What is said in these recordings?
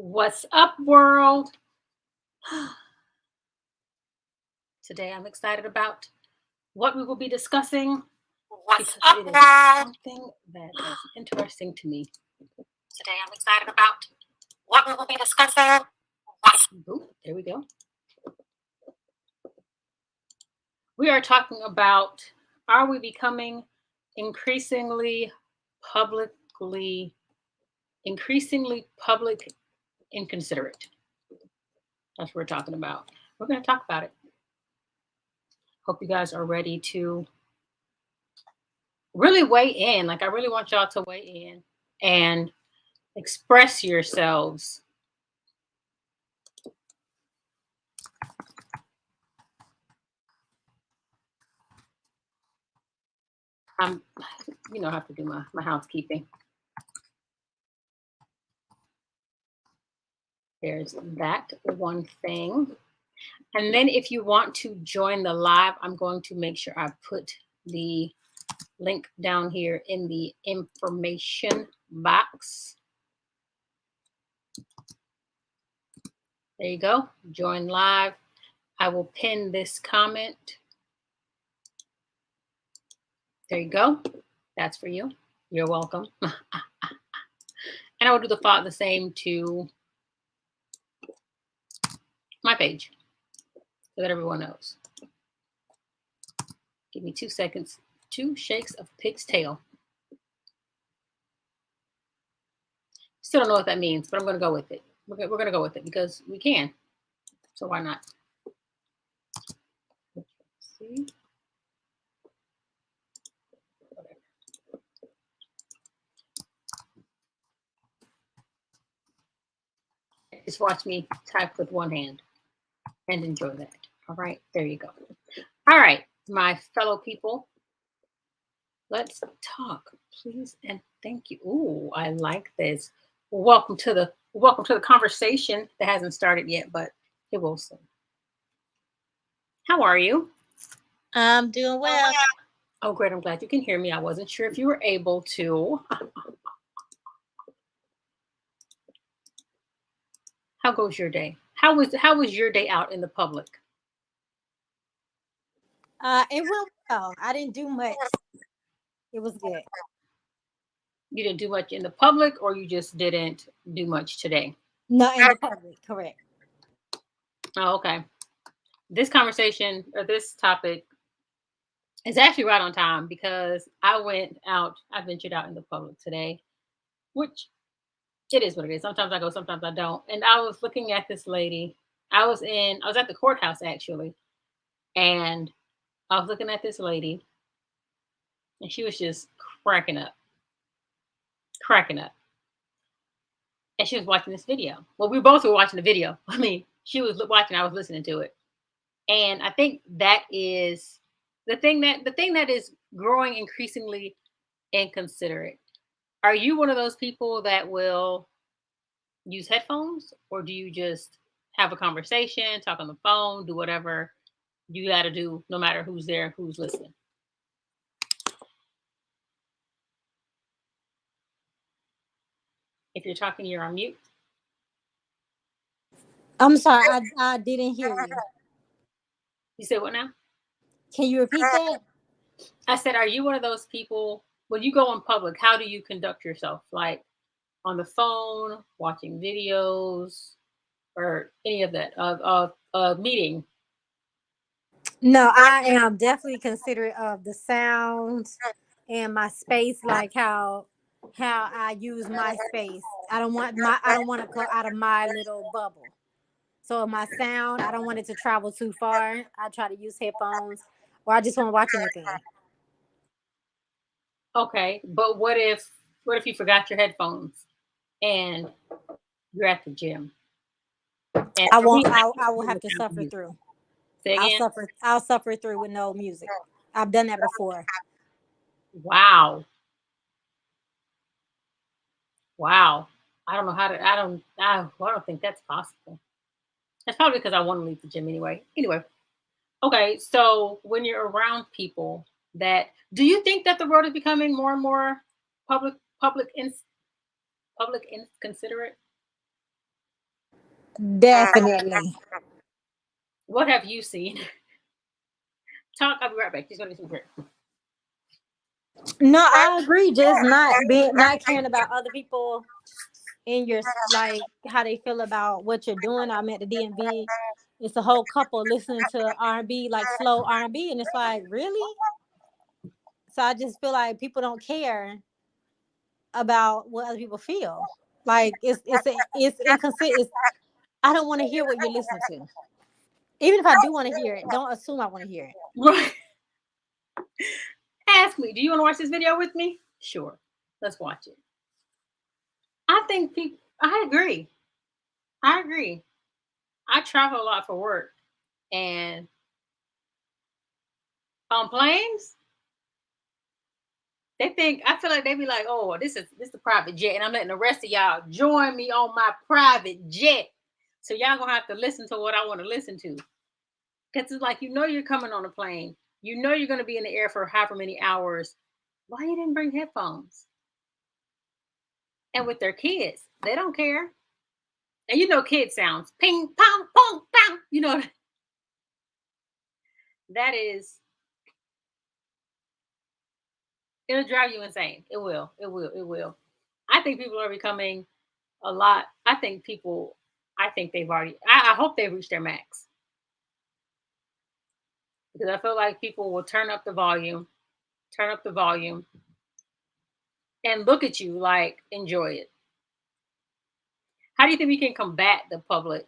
What's up, world? Today I'm excited about what we will be discussing What's because up, it is guys? something that is interesting to me. Today I'm excited about what we will be discussing. Ooh, there we go. We are talking about, are we becoming increasingly publicly, increasingly public inconsiderate? That's what we're talking about. We're going to talk about it. Hope you guys are ready to really weigh in. Like, I really want y'all to weigh in and express yourselves. I'm, I have to do my housekeeping. There's that one thing. And then if you want to join the live, I'm going to make sure I put the link down here in the information box. There you go. Join live. I will pin this comment. There you go. That's for you. You're welcome. And I will do the same to my page so that everyone knows. Give me 2 seconds. 2 shakes of pig's tail. Still don't know what that means, but I'm going to go with it. We're going to go with it because we can. So why not? Let's see. Whatever. Just watch me type with one hand and enjoy that. All right, there you go. All right, my fellow people, let's talk, please, and thank you. Ooh, I like this. Welcome to the conversation that hasn't started yet, but it will soon. How are you? I'm doing well. Oh, great. I'm glad you can hear me. I wasn't sure if you were able to. How goes your day? How was your day out in the public? It went well. I didn't do much. It was good. You didn't do much in the public, or you just didn't do much today? No, in the public, correct. Oh, okay. This conversation or this topic is actually right on time because I ventured out in the public today, which it is what it is. Sometimes I go, sometimes I don't. And I was looking at this lady. I was at the courthouse actually, and I was looking at this lady, and she was just cracking up, cracking up. And she was watching this video. Well, we both were watching the video. I mean, she was watching, I was listening to it. And I think that is the thing that is growing increasingly inconsiderate. Are you one of those people that will use headphones, or do you just have a conversation, talk on the phone, do whatever you got to do, no matter who's there, who's listening? If you're talking, you're on mute. I'm sorry, I didn't hear you. You said what now? Can you repeat that? I said, are you one of those people when you go in public? How do you conduct yourself? Like on the phone, watching videos, or any of that? Meeting. No, I am definitely considerate of the sounds and my space, like how I use my space. I don't want to go out of my little bubble. So my sound, I don't want it to travel too far. I try to use headphones, or I just won't watch anything. Okay, but what if you forgot your headphones and you're at the gym? And I for me, won't. I I can't will do have to without suffer music. through. Say again. I'll suffer through with no music. I've done that before. Wow, wow. I don't know how to. I don't think that's possible. That's probably because I want to leave the gym anyway. Anyway, okay. So when you're around people that, do you think that the world is becoming more and more public, public, in, public inconsiderate? Definitely. What have you seen? Talk. I'll be right back. She's gonna do some prayer. No, I agree. Just not caring about other people in your like how they feel about what you're doing. I'm at the DMV. It's a whole couple listening to R&B, like slow R&B, and it's like, really? So I just feel like people don't care about what other people feel. Like it's inconsistent. I don't want to hear what you're listening to. Even if I do want to hear it, don't assume I want to hear it. Right. Ask me. Do you want to watch this video with me? Sure. Let's watch it. I think people. I agree. I agree. I travel a lot for work, and on planes, they think I feel like they be like, "Oh, this is a private jet," and I'm letting the rest of y'all join me on my private jet. So y'all gonna have to listen to what I want to listen to, because it's like you're coming on a plane, you're gonna be in the air for however many hours. Why you didn't bring headphones? And with their kids, they don't care. And kid sounds ping pong pong pong. That is it'll drive you insane. It will. It will. It will. I think people are becoming a lot. I think they've already, I hope they've reached their max because I feel like people will turn up the volume and look at you like, enjoy it. How do you think we can combat the public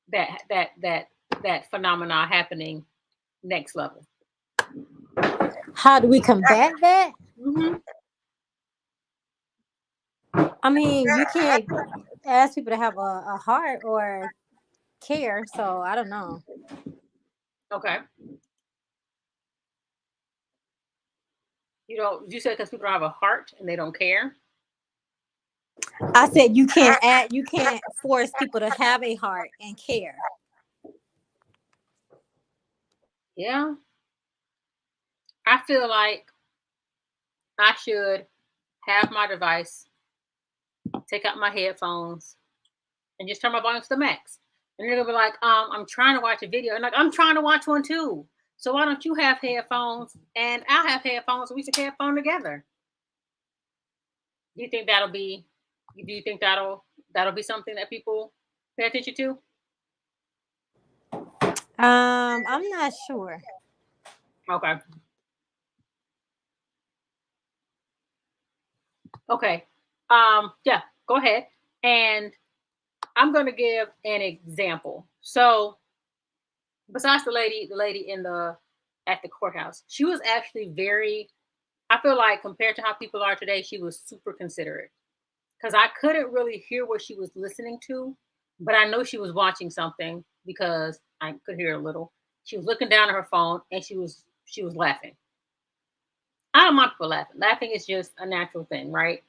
that phenomena happening next level? How do we combat that? Hmm. I mean, you can't ask people to have a heart or care. So I don't know. Okay. You said because people don't have a heart and they don't care. I said you can't force people to have a heart and care. Yeah. I feel like I should have my device, take out my headphones, and just turn my volume to the max. And they're gonna be like, I'm trying to watch a video. And like, I'm trying to watch one too. So why don't you have headphones and I'll have headphones and we should headphone together? Do you think that'll be something that people pay attention to? I'm not sure. Okay. Okay. Yeah, go ahead. And I'm gonna give an example. So besides the lady in the at the courthouse, she was actually very, I feel like compared to how people are today, she was super considerate because I couldn't really hear what she was listening to, but I know she was watching something because I could hear a little. She was looking down at her phone and she was laughing. I don't mind people laughing. Laughing is just a natural thing, right?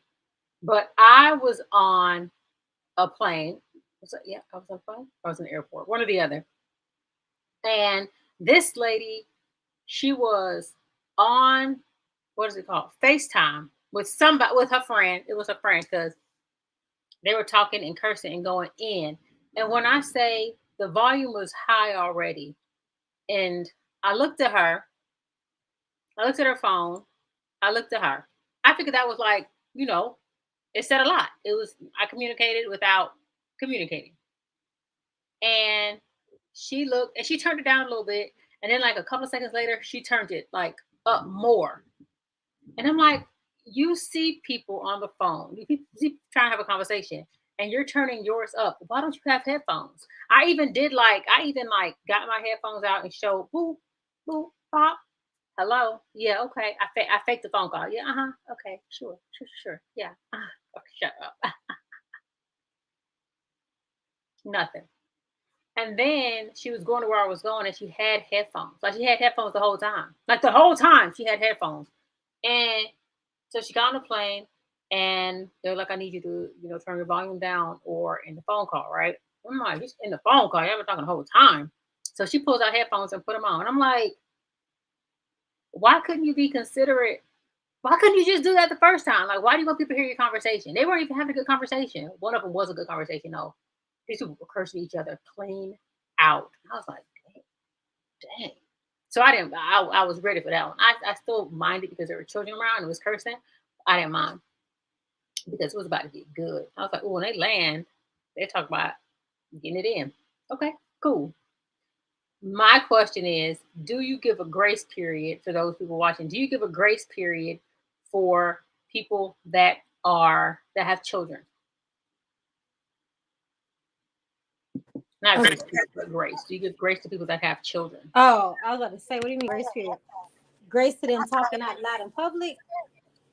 But I was on a plane. Yeah, I was on a plane. I was in the airport, one or the other. And this lady, she was on what is it called? FaceTime with somebody with her friend. It was her friend because they were talking and cursing and going in. And when I say the volume was high already, and I looked at her, I looked at her phone, I looked at her. I figured that was like, it said a lot. It was I communicated without communicating. And she looked and she turned it down a little bit. And then like a couple of seconds later, she turned it like up more. And I'm like, you see people on the phone, you see trying to have a conversation, and you're turning yours up. Why don't you have headphones? I even like got my headphones out and showed boop, boop, pop. Hello, yeah, okay. I faked the phone call. Yeah, okay, sure, yeah. Okay, shut up. Nothing. And then she was going to where I was going, and she had headphones. Like she had headphones the whole time. Like the whole time, she had headphones. And so she got on the plane and they're like, I need you to, turn your volume down or in the phone call, right? I'm like, just in the phone call, you haven't talking the whole time. So she pulls out headphones and put them on. And I'm like, why couldn't you be considerate? Why couldn't you just do that the first time? Like, why do you want people to hear your conversation? They weren't even having a good conversation. One of them was a good conversation, though. These people were cursing each other clean out. I was like, dang. So I didn't. I was ready for that one. I still minded because there were children around and it was cursing. I didn't mind because it was about to get good. I was like, oh, when they land, they talk about getting it in. Okay, cool. My question is, do you give a grace period for those people watching? Do you give a grace period for people that have children? Not Okay. grace period, but grace. Do you give grace to people that have children? Oh, I was about to say, what do you mean grace period? Grace to them talking out loud in public?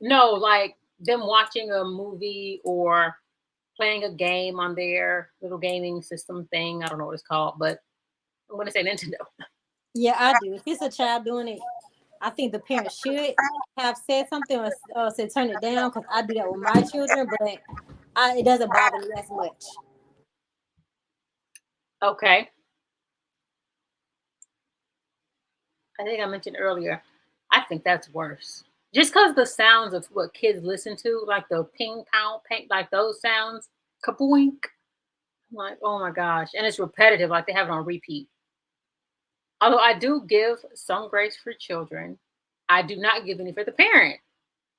No, like them watching a movie or playing a game on their little gaming system thing. I don't know what it's called, but I'm gonna say Nintendo. Yeah, I do. If it's a child doing it, I think the parent should have said something or said turn it down because I do that with my children, but it doesn't bother me as much. Okay. I think I mentioned earlier, I think that's worse. Just because the sounds of what kids listen to, like the ping pow, ping, like those sounds, kaboink. I'm like, oh my gosh. And it's repetitive, like they have it on repeat. Although I do give some grace for children, I do not give any for the parent.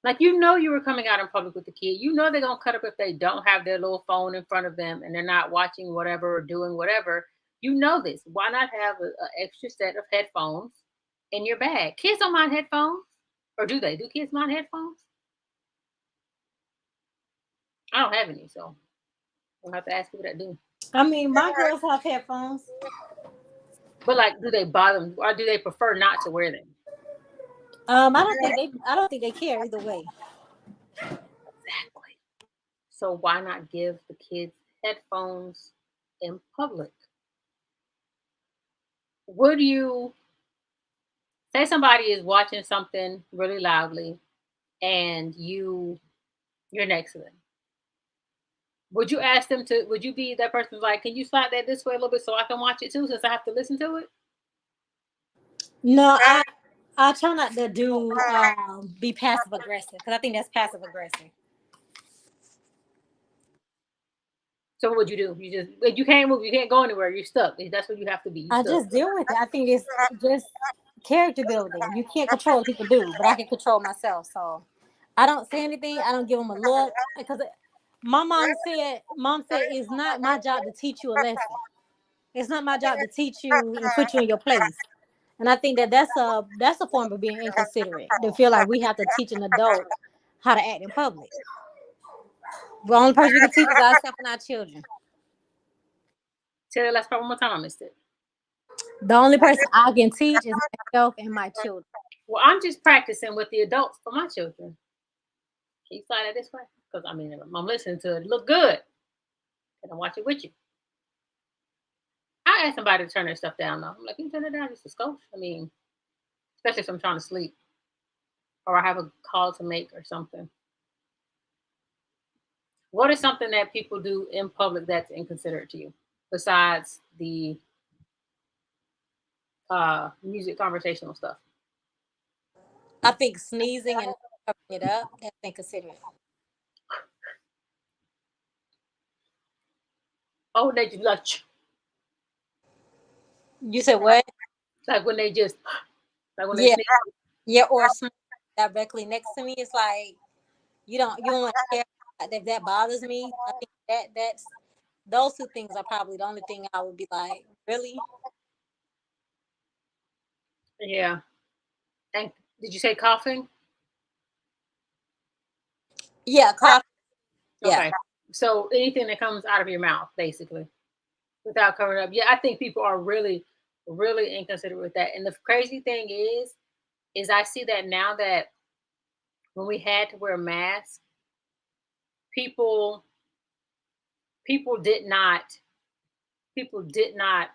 Like, you were coming out in public with the kid. You know they're going to cut up if they don't have their little phone in front of them and they're not watching whatever or doing whatever. You know this. Why not have an extra set of headphones in your bag? Kids don't mind headphones. Or do they? Do kids mind headphones? I don't have any, so I'll have to ask people that do. I mean, my girls have headphones. But like, do they bother them or do they prefer not to wear them? I don't think they care either way. Exactly. So why not give the kids headphones in public? Would you say somebody is watching something really loudly and you're next to them? Would you ask them to? Would you be that person like, can you slide that this way a little bit so I can watch it too, since I have to listen to it? No, I try not to do be passive aggressive because I think that's passive aggressive. So what would you do? You can't move. You can't go anywhere. You're stuck. That's what you have to be. You I stuck. just deal with it. I think it's just character building. You can't control what people do, but I can control myself. So I don't say anything. I don't give them a look because Mom said, it's not my job to teach you a lesson. It's not my job to teach you and put you in your place. And I think that's a form of being inconsiderate. To feel like we have to teach an adult how to act in public. The only person we can teach is ourselves and our children. Say the last part one more time. I missed it. The only person I can teach is myself and my children. Well, I'm just practicing with the adults for my children. Can you slide it this way? Because I mean, I'm listening to it. Look good. Can I watch it with you? I ask somebody to turn their stuff down though. I'm like, can you turn it down just a skosh? I mean, especially if I'm trying to sleep or I have a call to make or something. What is something that people do in public that's inconsiderate to you besides the music conversational stuff? I think sneezing and covering it up, that's inconsiderate. Oh, they just You said what? like when they just like when they Yeah, sneeze. yeah, or smoke directly next to me. It's like you don't want to care if that bothers me. I think that's those two things are probably the only thing I would be like, really? Yeah. And did you say coughing? Yeah, coffee. Yeah. Okay. So anything that comes out of your mouth, basically, without covering up. Yeah, I think people are really, really inconsiderate with that. And the crazy thing is I see that now that when we had to wear masks, people people did not people did not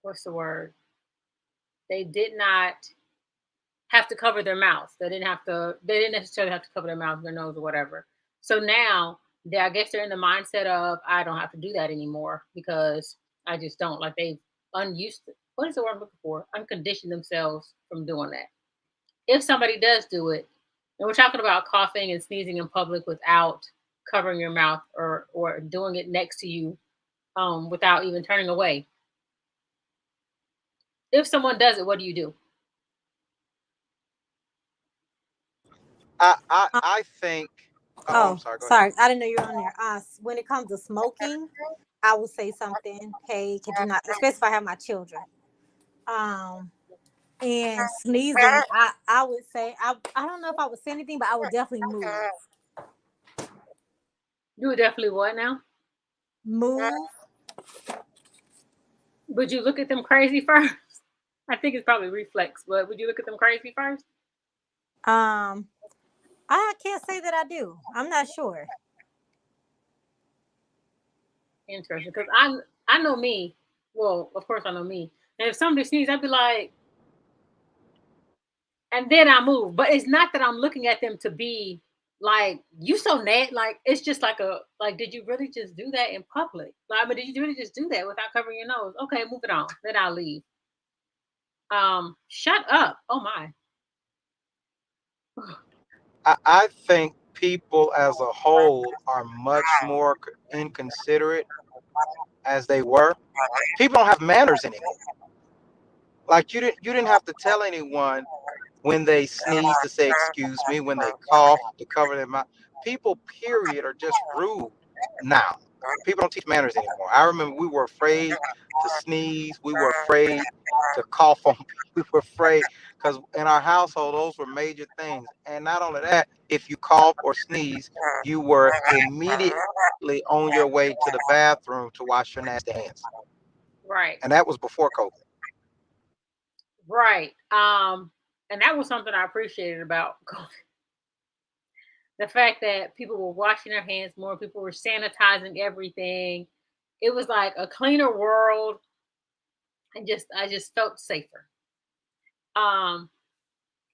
what's the word? They did not have to cover their mouth. They didn't necessarily have to cover their mouth, their nose, or whatever. So now I guess they're in the mindset of I don't have to do that anymore because I just don't. Like they've unused what is the word I'm looking for? Unconditioned themselves from doing that. If somebody does do it, and we're talking about coughing and sneezing in public without covering your mouth or doing it next to you without even turning away. If someone does it, what do you do? I think. Oh, I'm Oh, sorry. Go ahead. sorry. I didn't know you were on there. When it comes to smoking, I would say something. Hey, could you not, especially if I have my children. Um, and sneezing, I would say I don't know if I would say anything, but I would definitely You would definitely what now? move. Would you look at them crazy first? I think it's probably reflex, but would you look at them crazy first? Um, I can't say that I do. I'm not sure. Interesting, because I know me. Well, of course I know me. And if somebody sneezes, I'd be like, and then I move. But it's not that I'm looking at them to be like you so net. Like it's just like a like. Did you really just do that in public? Like, but did you really just do that without covering your nose? Okay, move it on. Then I'll leave. Shut up. Oh my. I think people as a whole are much more inconsiderate as they were. People don't have manners anymore. Like you didn't have to tell anyone when they sneeze to say excuse me, when they cough to cover their mouth. People, period, are just rude now. People don't teach manners anymore. I remember we were afraid to sneeze. We were afraid to cough on people. We were afraid because in our household, those were major things. And not only that, if you cough or sneeze, you were immediately on your way to the bathroom to wash your nasty hands. Right. And that was before COVID. Right. And that was something I appreciated about COVID. The fact that people were washing their hands more, people were sanitizing everything. It was like a cleaner world, and just I just felt safer. Um,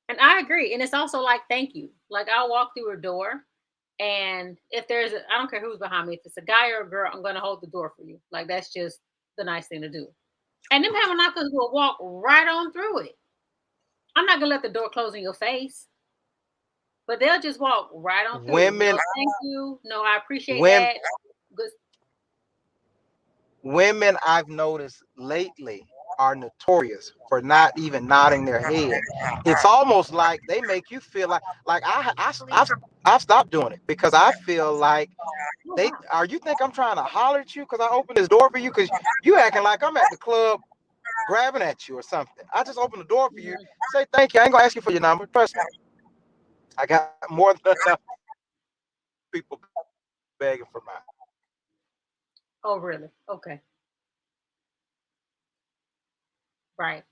and I agree. And it's also like thank you. Like I'll walk through a door, and if there's I don't care who's behind me, if it's a guy or a girl, I'm gonna hold the door for you. Like that's just the nice thing to do. And them having knockers will walk right on through it. I'm not gonna let the door close in your face. But they'll just walk right on through it. No, Women, thank you. No, I appreciate women, that. Good. women I've noticed lately are notorious for not even nodding their head. It's almost like they make you feel like I've stopped doing it because I feel like Oh they wow. are. You think I'm trying to holler at you because I opened this door for you because you acting like I'm at the club grabbing at you or something. I just opened the door for you. Mhm. Say thank you. I ain't gonna ask you for your number. Trust me. I got more than enough people begging for mine. Oh really? Okay. Right.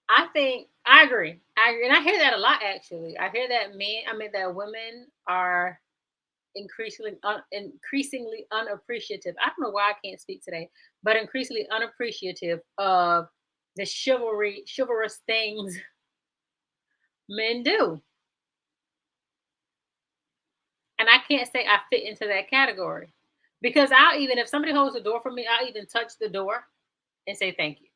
I think I agree. I agree. And I hear that a lot actually. I hear that that women are increasingly unappreciative. I don't know why I can't speak today, but increasingly unappreciative of the chivalrous things men do. And I can't say I fit into that category because I'll even if somebody holds the door for me, I'll even touch the door and say thank you.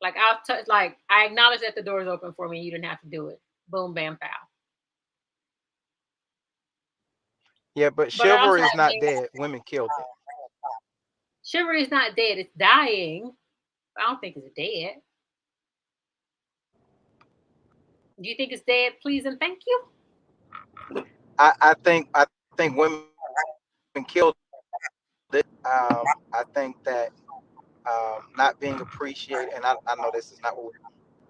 Like I'll touch, like I acknowledge that the door is open for me. You didn't have to do it. Boom, bam, pow. Yeah, but But I also chivalry is like not men. dead. Women killed it. Chivalry is not dead. It's dying. I don't think it's dead. Do you think it's dead? Please and thank you. I think women killed it. I think that not being appreciated, and I know this is not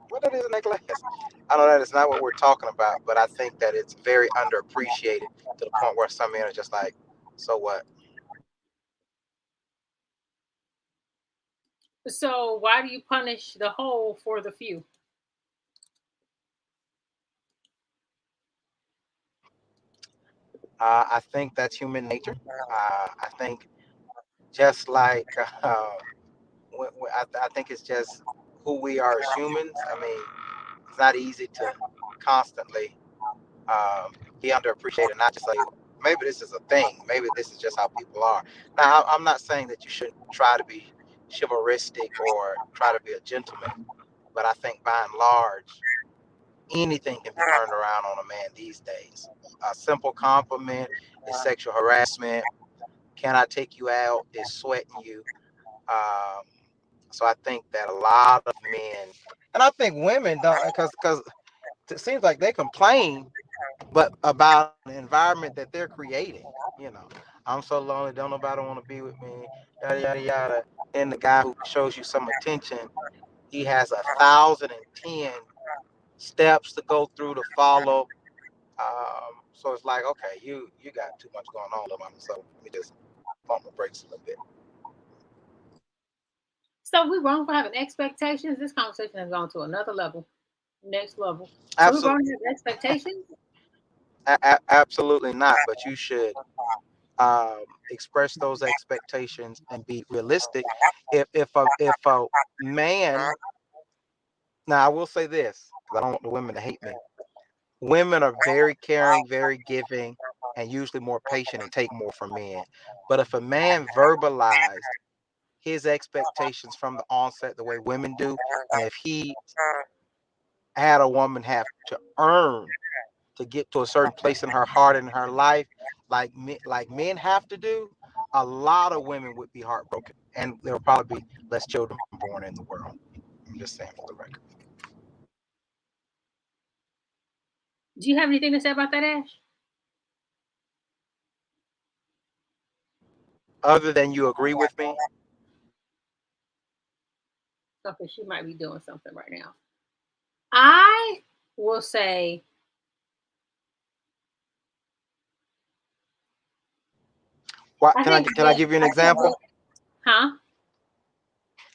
what it is in that class. I know that is not what we're talking about, but I think that it's very underappreciated to the point where some men are just like, so what? So why do you punish the whole for the few? I think that's human nature. I think just like I think it's just who we are as humans. I mean, it's not easy to constantly be underappreciated, not just like maybe this is a thing, maybe this is just how people are. Now, I'm not saying that you shouldn't try to be chivalristic or try to be a gentleman, but I think by and large, anything can be turned around on a man these days. A simple compliment is sexual harassment. Can I take you out? Is sweating you. Um, so I think that a lot of men, and I think women don't, because it seems like they complain, but about the environment that they're creating. You know, I'm so lonely, don't nobody want to be with me, yada yada yada. Then the guy who shows you some attention, he has 1,010 steps to go through to follow. So it's like, okay, you got too much going on, little mama. So let me just pump my brakes a little bit. So we wrong for having expectations. This conversation has gone to another level, next level. So we wrong Absolutely, to have expectations. absolutely not. But you should express those expectations and be realistic. If a man, now I will say this because I don't want the women to hate me. Women are very caring, very giving, and usually more patient and take more from men. But if a man verbalized his expectations from the onset the way women do, and if he had a woman have to earn to get to a certain place in her heart and her life, like men have to do, a lot of women would be heartbroken, and there will probably be less children born in the world. I'm just saying for the record. Do you have anything to say about that, Ash? Other than you agree with me, Okay, she might be doing something right now. I will say, why, I can I think can I men, give you an I think example? men, huh?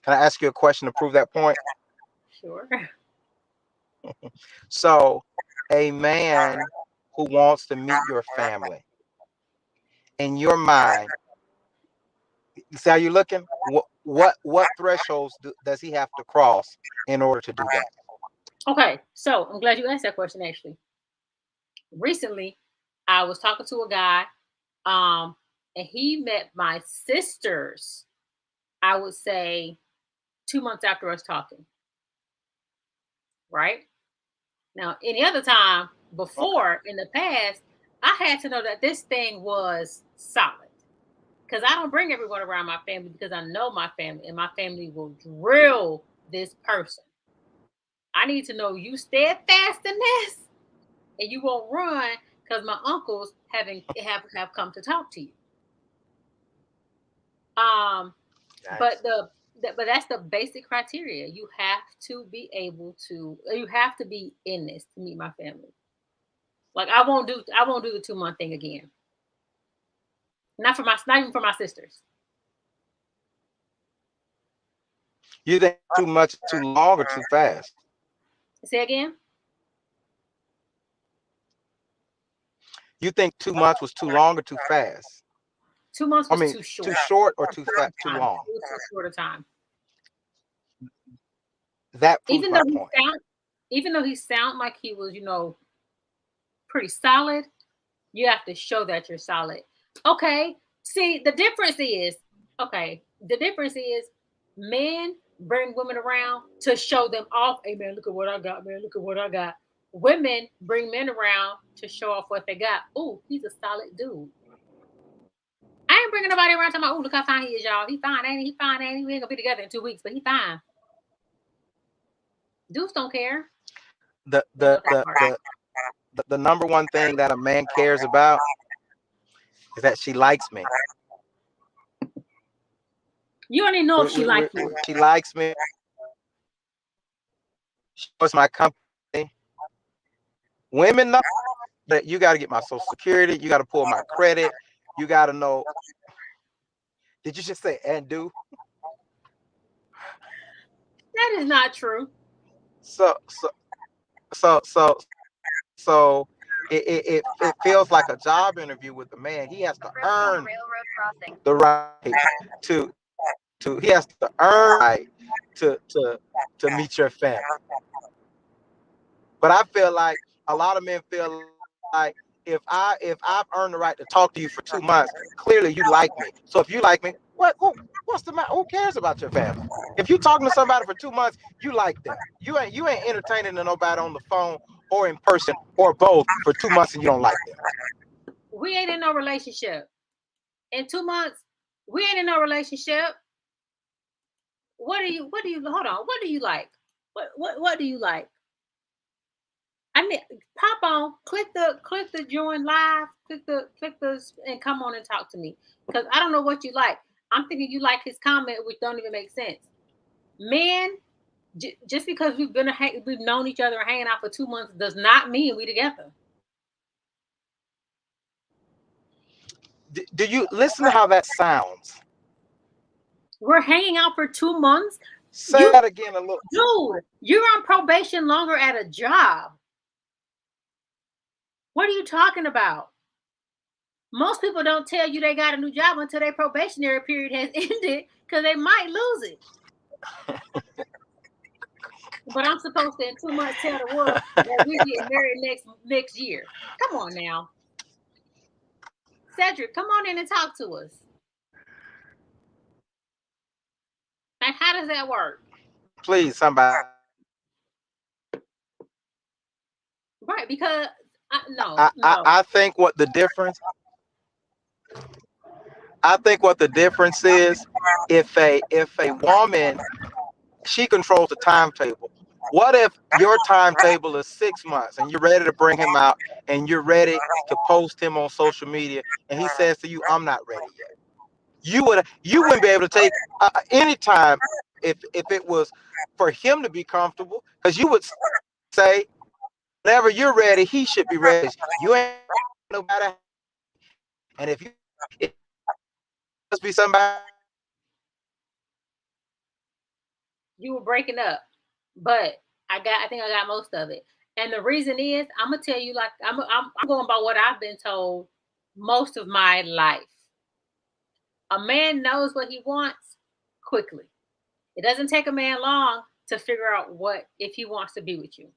Can I ask you a question to prove that point? Sure. So, a man who wants to meet your family, in your mind, you see how you're looking? What thresholds does he have to cross in order to do that? Okay, so I'm glad you asked that question. Actually, recently, I was talking to a guy, um, and he met my sisters. I would say 2 months after us talking. Right now, any other time Okay. before in the past, I had to know that this thing was solid. Because I don't bring everyone around my family because I know my family and my family will drill this person. I need to know you steadfast in this and you won't run because my uncles have come to talk to you. Um, but Nice. but that's the basic criteria. You have to be able to. You have to be in this to meet my family. Like I won't do the 2 month thing again. Not even for my sisters. You think too much, too long, or too fast? Say again. You think 2 months was too long or too fast? 2 months I was mean, too short. too short or too fat, too Time. long? It was too short a time. That proves Even my though point. even though he sounded like he was, pretty solid, you have to show that you're solid. Okay. See, the difference is men bring women around to show them off. Hey man, look at what I got, man. Look at what I got. Women bring men around to show off what they got. Ooh, he's a solid dude. I ain't bringing nobody around talking about, ooh, look how fine he is, y'all. He fine, ain't he? He fine, ain't he? We ain't gonna be together in 2 weeks, but he fine. Dudes don't care. The They the love that the part. the the number one thing that a man cares about is that she likes me. You don't even know if she like you. She likes me. She wants my company. Women know that you got to get my social security. You got to pull my credit. You got to know. Did you just say and do? That is not true. So so so so so it feels like a job interview with the man. He has to earn the right to he has to earn the right to meet your family. But I feel like a lot of men feel like if I've earned the right to talk to you for 2 months, clearly you like me. So if you like me, what's the matter? Who cares about your family? If you talking to somebody for 2 months, you like them. You ain't entertaining to nobody on the phone or in person or both for 2 months and you don't like them? We ain't in no relationship. In 2 months, we ain't in no relationship. What do you hold on? What do you like? What do you like? I mean, pop on, click the join live, click the and come on and talk to me. Because I don't know what you like. I'm thinking you like his comment, which don't even make sense. Men, just because we've known each other and hanging out for 2 months does not mean we together. Do you listen to how that sounds? We're hanging out for 2 months. Say that again a little. Dude, you're on probation longer at a job. What are you talking about? Most people don't tell you they got a new job until their probationary period has ended because they might lose it. But I'm supposed to in 2 months tell the world that we get married next year. Come on now. Cedric, come on in and talk to us. Like, how does that work? Please, somebody. Right, because no. I think what the difference. I think what the difference is, if a woman, she controls the timetable. What if your timetable is 6 months and you're ready to bring him out and you're ready to post him on social media and he says to you, "I'm not ready yet." You wouldn't be able to take any time if it was for him to be comfortable, because you would say, whenever you're ready, he should be ready. You ain't nobody, and if you it must be somebody. You were breaking up, but I think I got most of it. And the reason is, I'm gonna tell you, like I'm going by what I've been told most of my life. A man knows what he wants quickly. It doesn't take a man long to figure out what if he wants to be with you.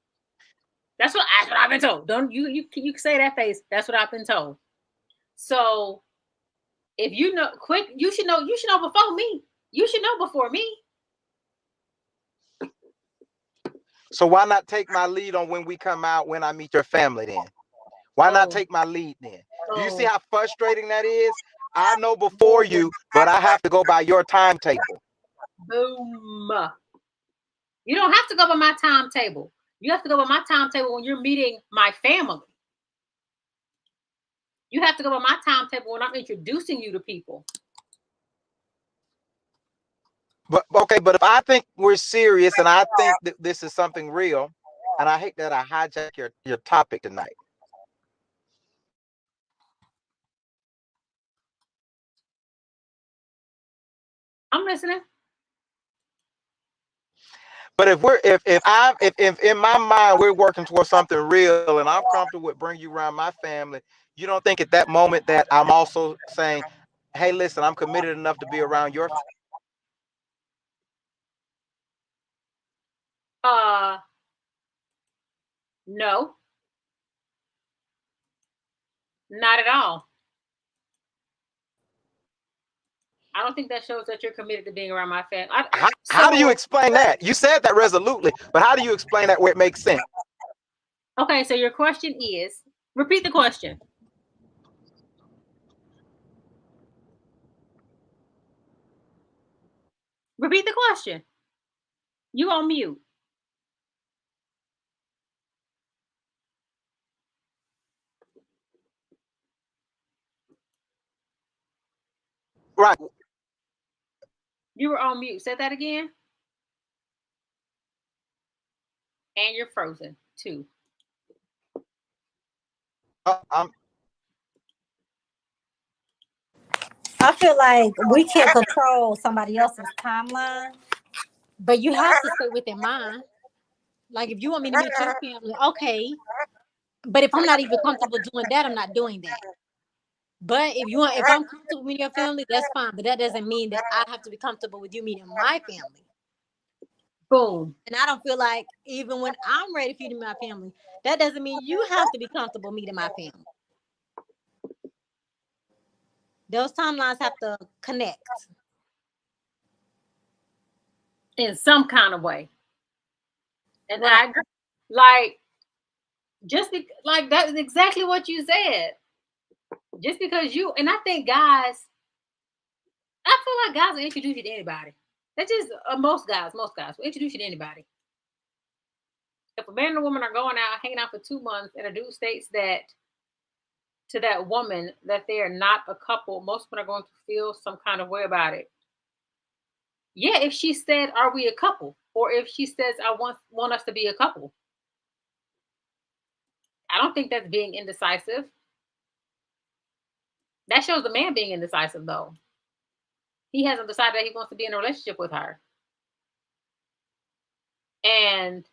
That's what I've been told. Don't you can say that face. That's what I've been told. So if you know quick, you should know before me. You should know before me. So why not take my lead on when we come out, when I meet your family then? Why not take my lead then? Do you see how frustrating that is? I know before you, but I have to go by your timetable. Boom. You don't have to go by my timetable. You have to go by my timetable when you're meeting my family. You have to go by my timetable when I'm introducing you to people. But okay, but if I think we're serious and I think that this is something real, and I hate that I hijack your topic tonight. I'm listening. But if in my mind we're working towards something real and I'm comfortable with bringing you around my family, you don't think at that moment that I'm also saying, "Hey, listen, I'm committed enough to be around your." No, not at all. I don't think that shows that you're committed to being around my family. How do you explain that? You said that resolutely, but how do you explain that where it makes sense? Okay, so your question is, repeat the question. Repeat the question. You on mute. Right. You were on mute. Say that again. And you're frozen too. I feel like we can't control somebody else's timeline, but you have to stay within mine. Like if you want me to meet your family, okay. But if I'm not even comfortable doing that, I'm not doing that. But if I'm comfortable meeting your family, that's fine. But that doesn't mean that I have to be comfortable with you meeting my family. Boom. And I don't feel like even when I'm ready for you to meet my family, that doesn't mean you have to be comfortable meeting my family. Those timelines have to connect In some kind of way. And right. I agree. Like, Like that's exactly what you said. Just because you and I think guys, I feel like guys will introduce you to anybody. That's just most guys will introduce you to anybody. If a man and a woman are going out, hanging out for 2 months, and a dude states that to that woman that they are not a couple, most women are going to feel some kind of way about it. Yeah, if she said, "Are we a couple?" or if she says, "I want us to be a couple," I don't think that's being indecisive. That shows the man being indecisive, though. He hasn't decided that he wants to be in a relationship with her. And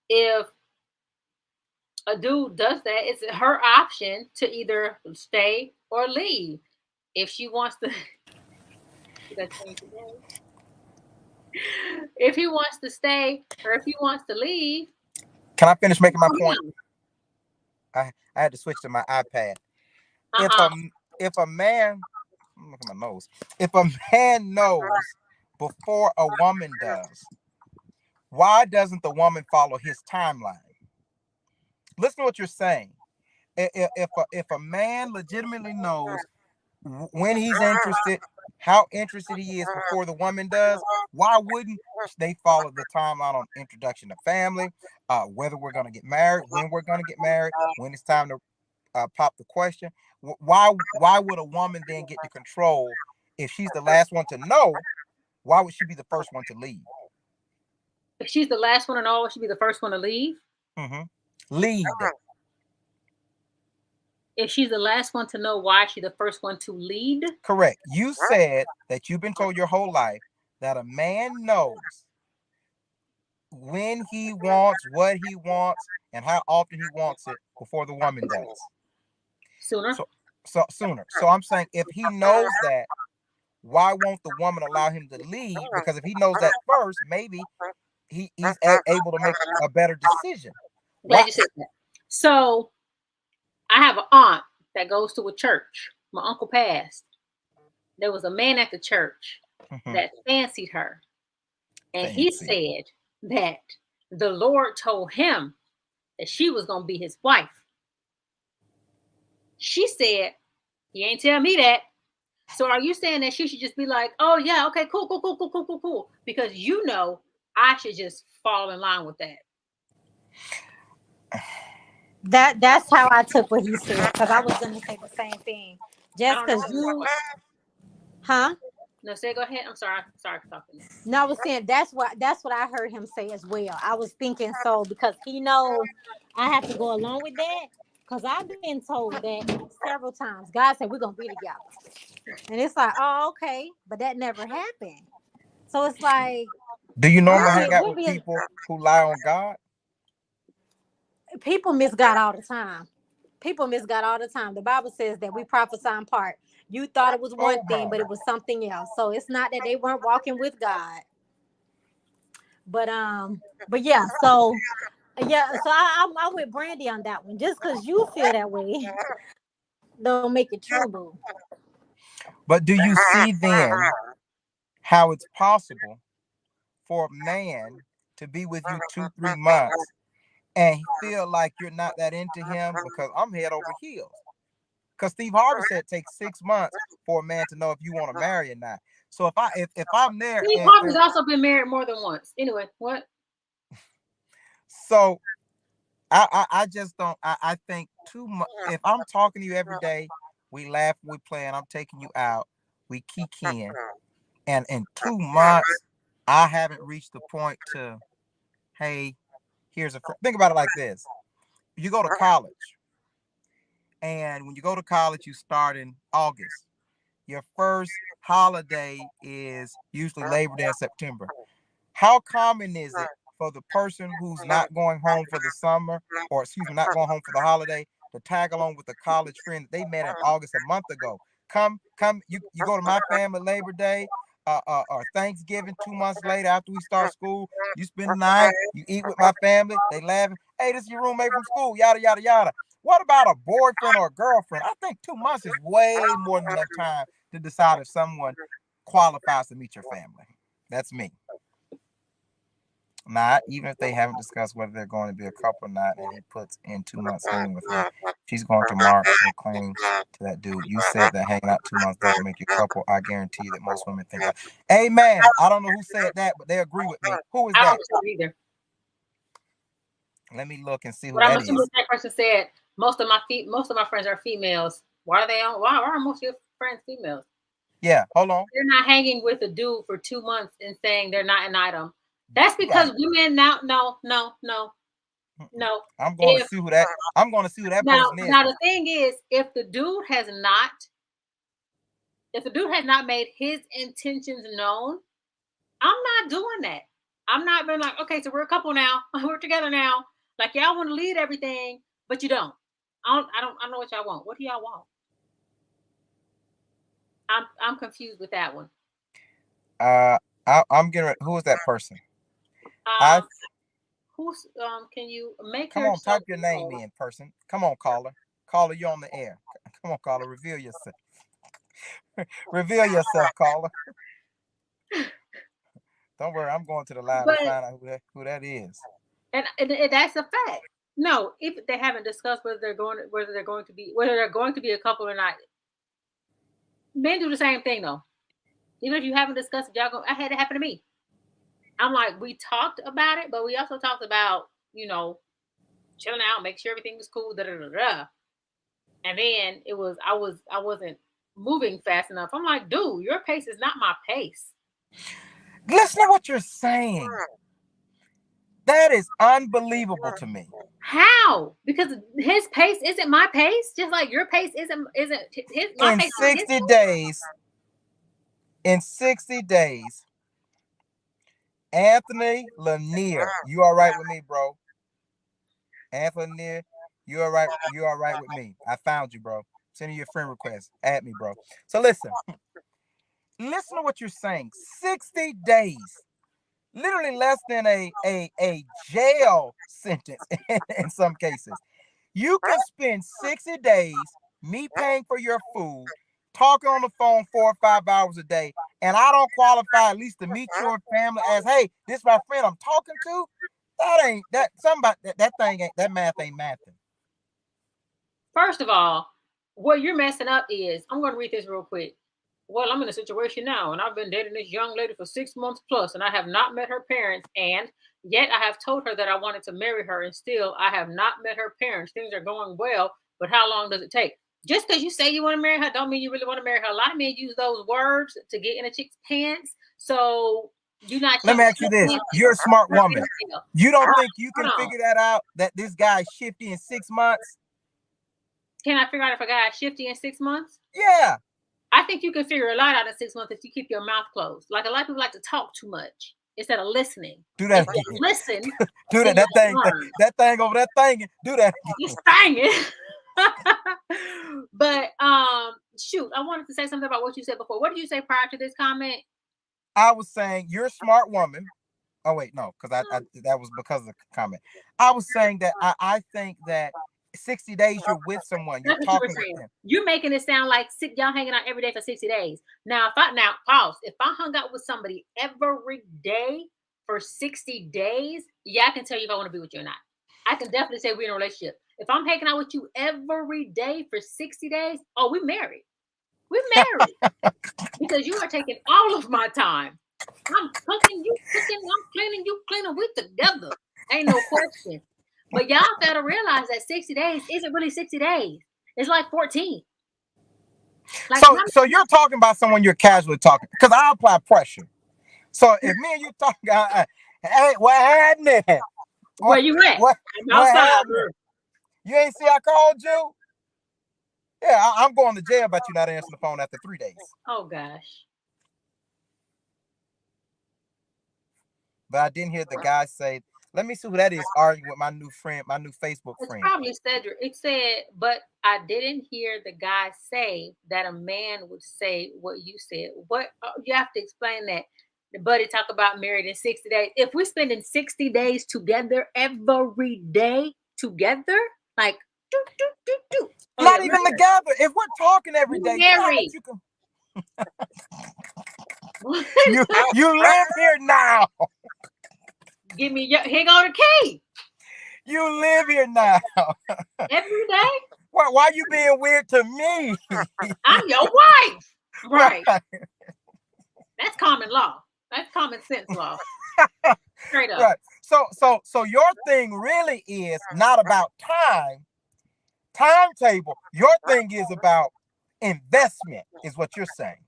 if a dude does that, it's her option to either stay or leave. If she wants to, if he wants to stay or if he wants to leave, Can I finish making my point? I had to switch to my iPad. uh-huh. If a man, look at my nose. If a man knows before a woman does, why doesn't the woman follow his timeline? Listen to what you're saying. If a man legitimately knows when he's interested, how interested he is before the woman does, why wouldn't they follow the timeline on introduction to family, whether we're going to get married, when we're going to get married, when it's time to pop the question? Why would a woman then get to control if she's the last one to know? Why would she be the first one to leave? If she's the last one to know, she'd be the first one to leave. Mm-hmm. Lead. If she's the last one to know, why is she the first one to lead? Correct. You said that you've been told your whole life that a man knows when he wants, what he wants, and how often he wants it before the woman does. Sooner. So sooner. So I'm saying if he knows that, why won't the woman allow him to lead? Because if he knows that first, maybe he's able to make a better decision. Glad you said that. So I have an aunt that goes to a church. My uncle passed. There was a man at the church that fancied her. And he said that the Lord told him that she was going to be his wife. She said, he ain't tell me that. So are you saying that she should just be like, oh, yeah, okay, cool. Because you know I should just fall in line with that. That's how I took what he said, because I was gonna say the same thing. Just because you, huh? No, say go ahead. I'm sorry for talking. No, I was saying that's what I heard him say as well. I was thinking so because he knows I have to go along with that, because I've been told that several times. God said we're gonna be together, and it's like, oh, okay, but that never happened. So it's like, do you normally hang out with people who lie on God? People miss God all the time. The Bible says that we prophesy in part. You thought it was one thing, but it was something else. So it's not that they weren't walking with God. But yeah. So I'm with Brandy on that one. Just because you feel that way, don't make it true, boo. But do you see then how it's possible for a man to be with you 2-3 months and feel like you're not that into him because I'm head over heels? Because Steve Harvey said it takes 6 months for a man to know if you want to marry or not. So if I'm there, Steve Harvey's also been married more than once. Anyway, what? So I just don't. I think too much. If I'm talking to you every day, we laugh, we play, and I'm taking you out, we kikiing, and in 2 months, I haven't reached the point to, hey, here's a think about it like this. You go to college, and when you go to college, you start in August. Your first holiday is usually Labor Day in September. How common is it for the person who's not going home for the summer, or excuse me, not going home for the holiday, to tag along with a college friend that they met in August a month ago? Come, you go to my family Labor Day, or Thanksgiving 2 months later after we start school. You spend the night, you eat with my family, they laughing. Hey, this is your roommate from school, yada, yada, yada. What about a boyfriend or a girlfriend? I think 2 months is way more than enough time to decide if someone qualifies to meet your family. That's me. Not even if they haven't discussed whether they're going to be a couple or not, and he puts in 2 months living with her, she's going to mark her claim to that dude. You said that hanging out 2 months doesn't make you a couple. I guarantee you that most women think that. Amen. I don't know who said that, but they agree with me. Who is I don't that? understand either. Let me look and see who But I'm that assuming is. that person said most of my friends are females. Why are they on? Why are most of your friends females? Yeah, hold on. They're not hanging with a dude for 2 months and saying they're not an item. That's because women now. No. I'm going to see who that. I'm going to see who that person is. Now the thing is, if the dude has not made his intentions known, I'm not doing that. I'm not been like, okay, so we're a couple now. We're together now. Like y'all want to lead everything, but you don't. I don't know what y'all want. What do y'all want? I'm confused with that one. I'm getting ready. Who is that person? Who's can you make Come on, type your name in, person. Come on, caller. Caller, you're on the air. Come on, caller, reveal yourself. Reveal yourself, caller. Don't worry, I'm going to the line to find out who that is. And that's a fact. No, if they haven't discussed whether they're going to be a couple or not. Men do the same thing though. Even if you haven't discussed it, I had it happen to me. I'm like, we talked about it, but we also talked about, chilling out, make sure everything was cool, And then I wasn't moving fast enough. I'm like, dude, your pace is not my pace. Listen to what you're saying. That is unbelievable to me. How? Because his pace isn't my pace, just like your pace isn't his. In 60 days. In 60 days, Anthony Lanier, you all right with me, bro? Anthony Lanier, you all right? You all right with me? I found you, bro. Send you your friend request. Add me, bro. So listen to what you're saying. 60 days. Literally less than a jail sentence in some cases. You can spend 60 days, me paying for your food, talking on the phone 4 or 5 hours a day, and I don't qualify at least to meet your family as, hey, this is my friend I'm talking to. That math ain't mathing. First of all, what you're messing up is, I'm going to read this real quick. Well, I'm in a situation now, and I've been dating this young lady for 6 months plus, and I have not met her parents, and yet I have told her that I wanted to marry her, and still I have not met her parents. Things are going well, but how long does it take? Just because you say you want to marry her, don't mean you really want to marry her. A lot of men use those words to get in a chick's pants, so you're not. Let me ask you this. You're a smart woman. You don't think you can figure that out, that this guy's shifty in 6 months? Can I figure out if a guy is shifty in 6 months? Yeah. I think you can figure a lot out in 6 months if you keep your mouth closed. Like a lot of people like to talk too much instead of listening. Do that again. Listen. Do that. That thing over that thing. Do that. You're singing. But shoot, I wanted to say something about what you said before. What did you say prior to this comment? I was saying you're a smart woman. Oh wait, no, because I that was because of the comment. I was saying that I think that 60 days you're with someone, you're talking with them. You're making it sound like y'all hanging out every day for 60 days. Now, pause. If I hung out with somebody every day for 60 days, yeah, I can tell you if I want to be with you or not. I can definitely say we're in a relationship. If I'm hanging out with you every day for 60 days, oh, we're married. We're married. Because you are taking all of my time. I'm cooking, you cooking, I'm cleaning, you cleaning. We together. Ain't no question. But y'all gotta realize that 60 days isn't really 60 days. It's like 14. Like, so you're talking about someone you're casually talking, because I apply pressure. So if me and you talk, hey, what happened? Where you at? What happened? You ain't see I called you? Yeah, I'm going to jail about you not answering the phone after 3 days. Oh gosh. But I didn't hear the guy say, let me see who that is arguing with my new friend, my new Facebook friend. It's probably Cedric. It said, but I didn't hear the guy say that a man would say what you said. What you have to explain that. The buddy talk about married in 60 days. If we're spending 60 days together every day together, like not even together. If we're talking every day, married. You live here now. Give me your, here go the key. You live here now. Every day. Why you being weird to me? I'm your wife. Right. Right. That's common law. That's common sense law. Straight up. Right. So your thing really is not about timetable. Your thing is about investment, is what you're saying.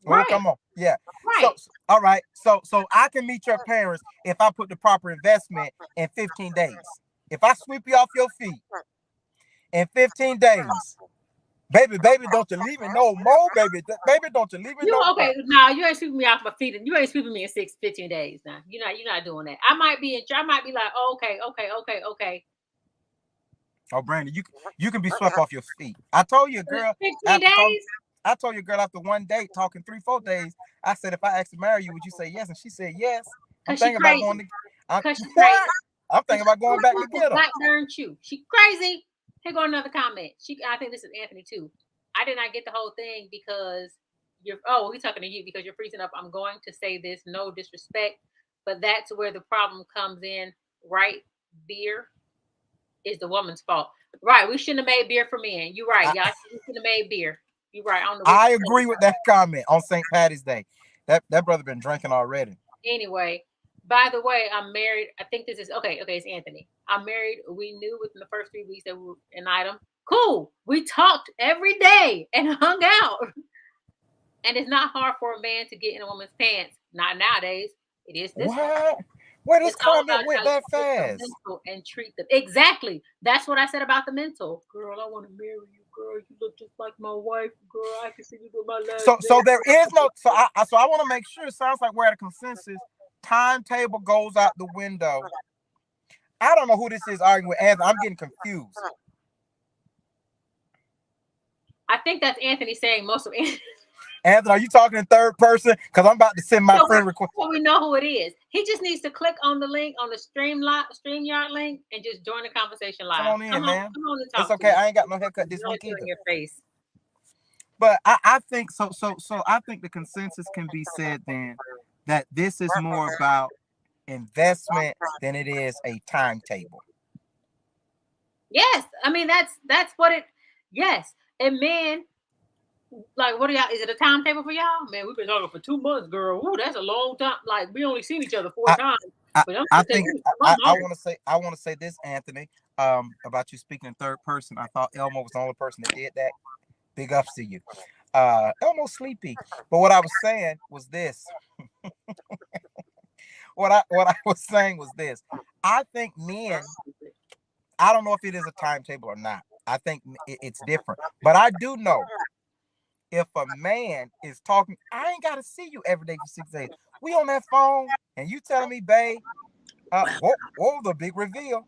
Well, Right. come on. Yeah. Right. So all right. So I can meet your parents if I put the proper investment in 15 days. If I sweep you off your feet in 15 days, baby, don't you leave me no more, baby. Baby, don't you leave me no more. Okay, no, you ain't sweeping me off my feet, and you ain't sweeping me in 15 days now. You're not doing that. I might be like, oh, okay. Oh, Brandon, you can be swept off your feet. I told you, girl. 15 days? I told you, girl, after one date, talking 3-4 days, I said, if I asked to marry you, would you say yes? And she said yes. I'm thinking about going to. I'm thinking about going back to get her. Black darn you. She crazy. Here go another comment. I think this is Anthony too. I did not get the whole thing because he's talking to you because you're freezing up. I'm going to say this, no disrespect, but that's where the problem comes in, right? Beer is the woman's fault. Right. We shouldn't have made beer for men. You're right. Y'all shouldn't have made beer. You're right. I agree with that comment on St. Patty's Day. That brother been drinking already. Anyway, by the way, I'm married. I think this is okay. Okay, it's Anthony. I'm married. We knew within the first 3 weeks that we were an item. Cool. We talked every day and hung out. And it's not hard for a man to get in a woman's pants. Not nowadays. It is this. What? Where this comment went that fast? And treat them exactly. That's what I said about the mental. Girl, I want to marry you. Girl, you look just like my wife. Girl, I can see you with my last. So there is no. So I want to make sure. It sounds like we're at a consensus. Timetable goes out the window. I don't know who this is arguing with. Anthony, I'm getting confused. I think that's Anthony saying most of it. Anthony, are you talking in third person? Because I'm about to send my friend request. Well, we know who it is. He just needs to click on the link on the StreamYard link and just join the conversation live. Come on in, man. Come on and talk. It's okay. I ain't got no haircut this week either. In your face. But I think so. I think the consensus can be said then that this is more about investment than it is a timetable. Yes, I mean that's what it. Yes, and men. Like, what are y'all? Is it a timetable for y'all? Man, we've been talking for 2 months, girl. Ooh, that's a long time. Like, we only seen each other 4 times. I think I want to say this, Anthony, about you speaking in third person. I thought Elmo was the only person that did that. Big ups to you. Elmo's sleepy. But what I was saying was this. What I was saying was this. I think men, I don't know if it is a timetable or not. I think it's different. But I do know if a man is talking, I ain't got to see you every day for 6 days. We on that phone and you telling me, babe, whoa, the big reveal.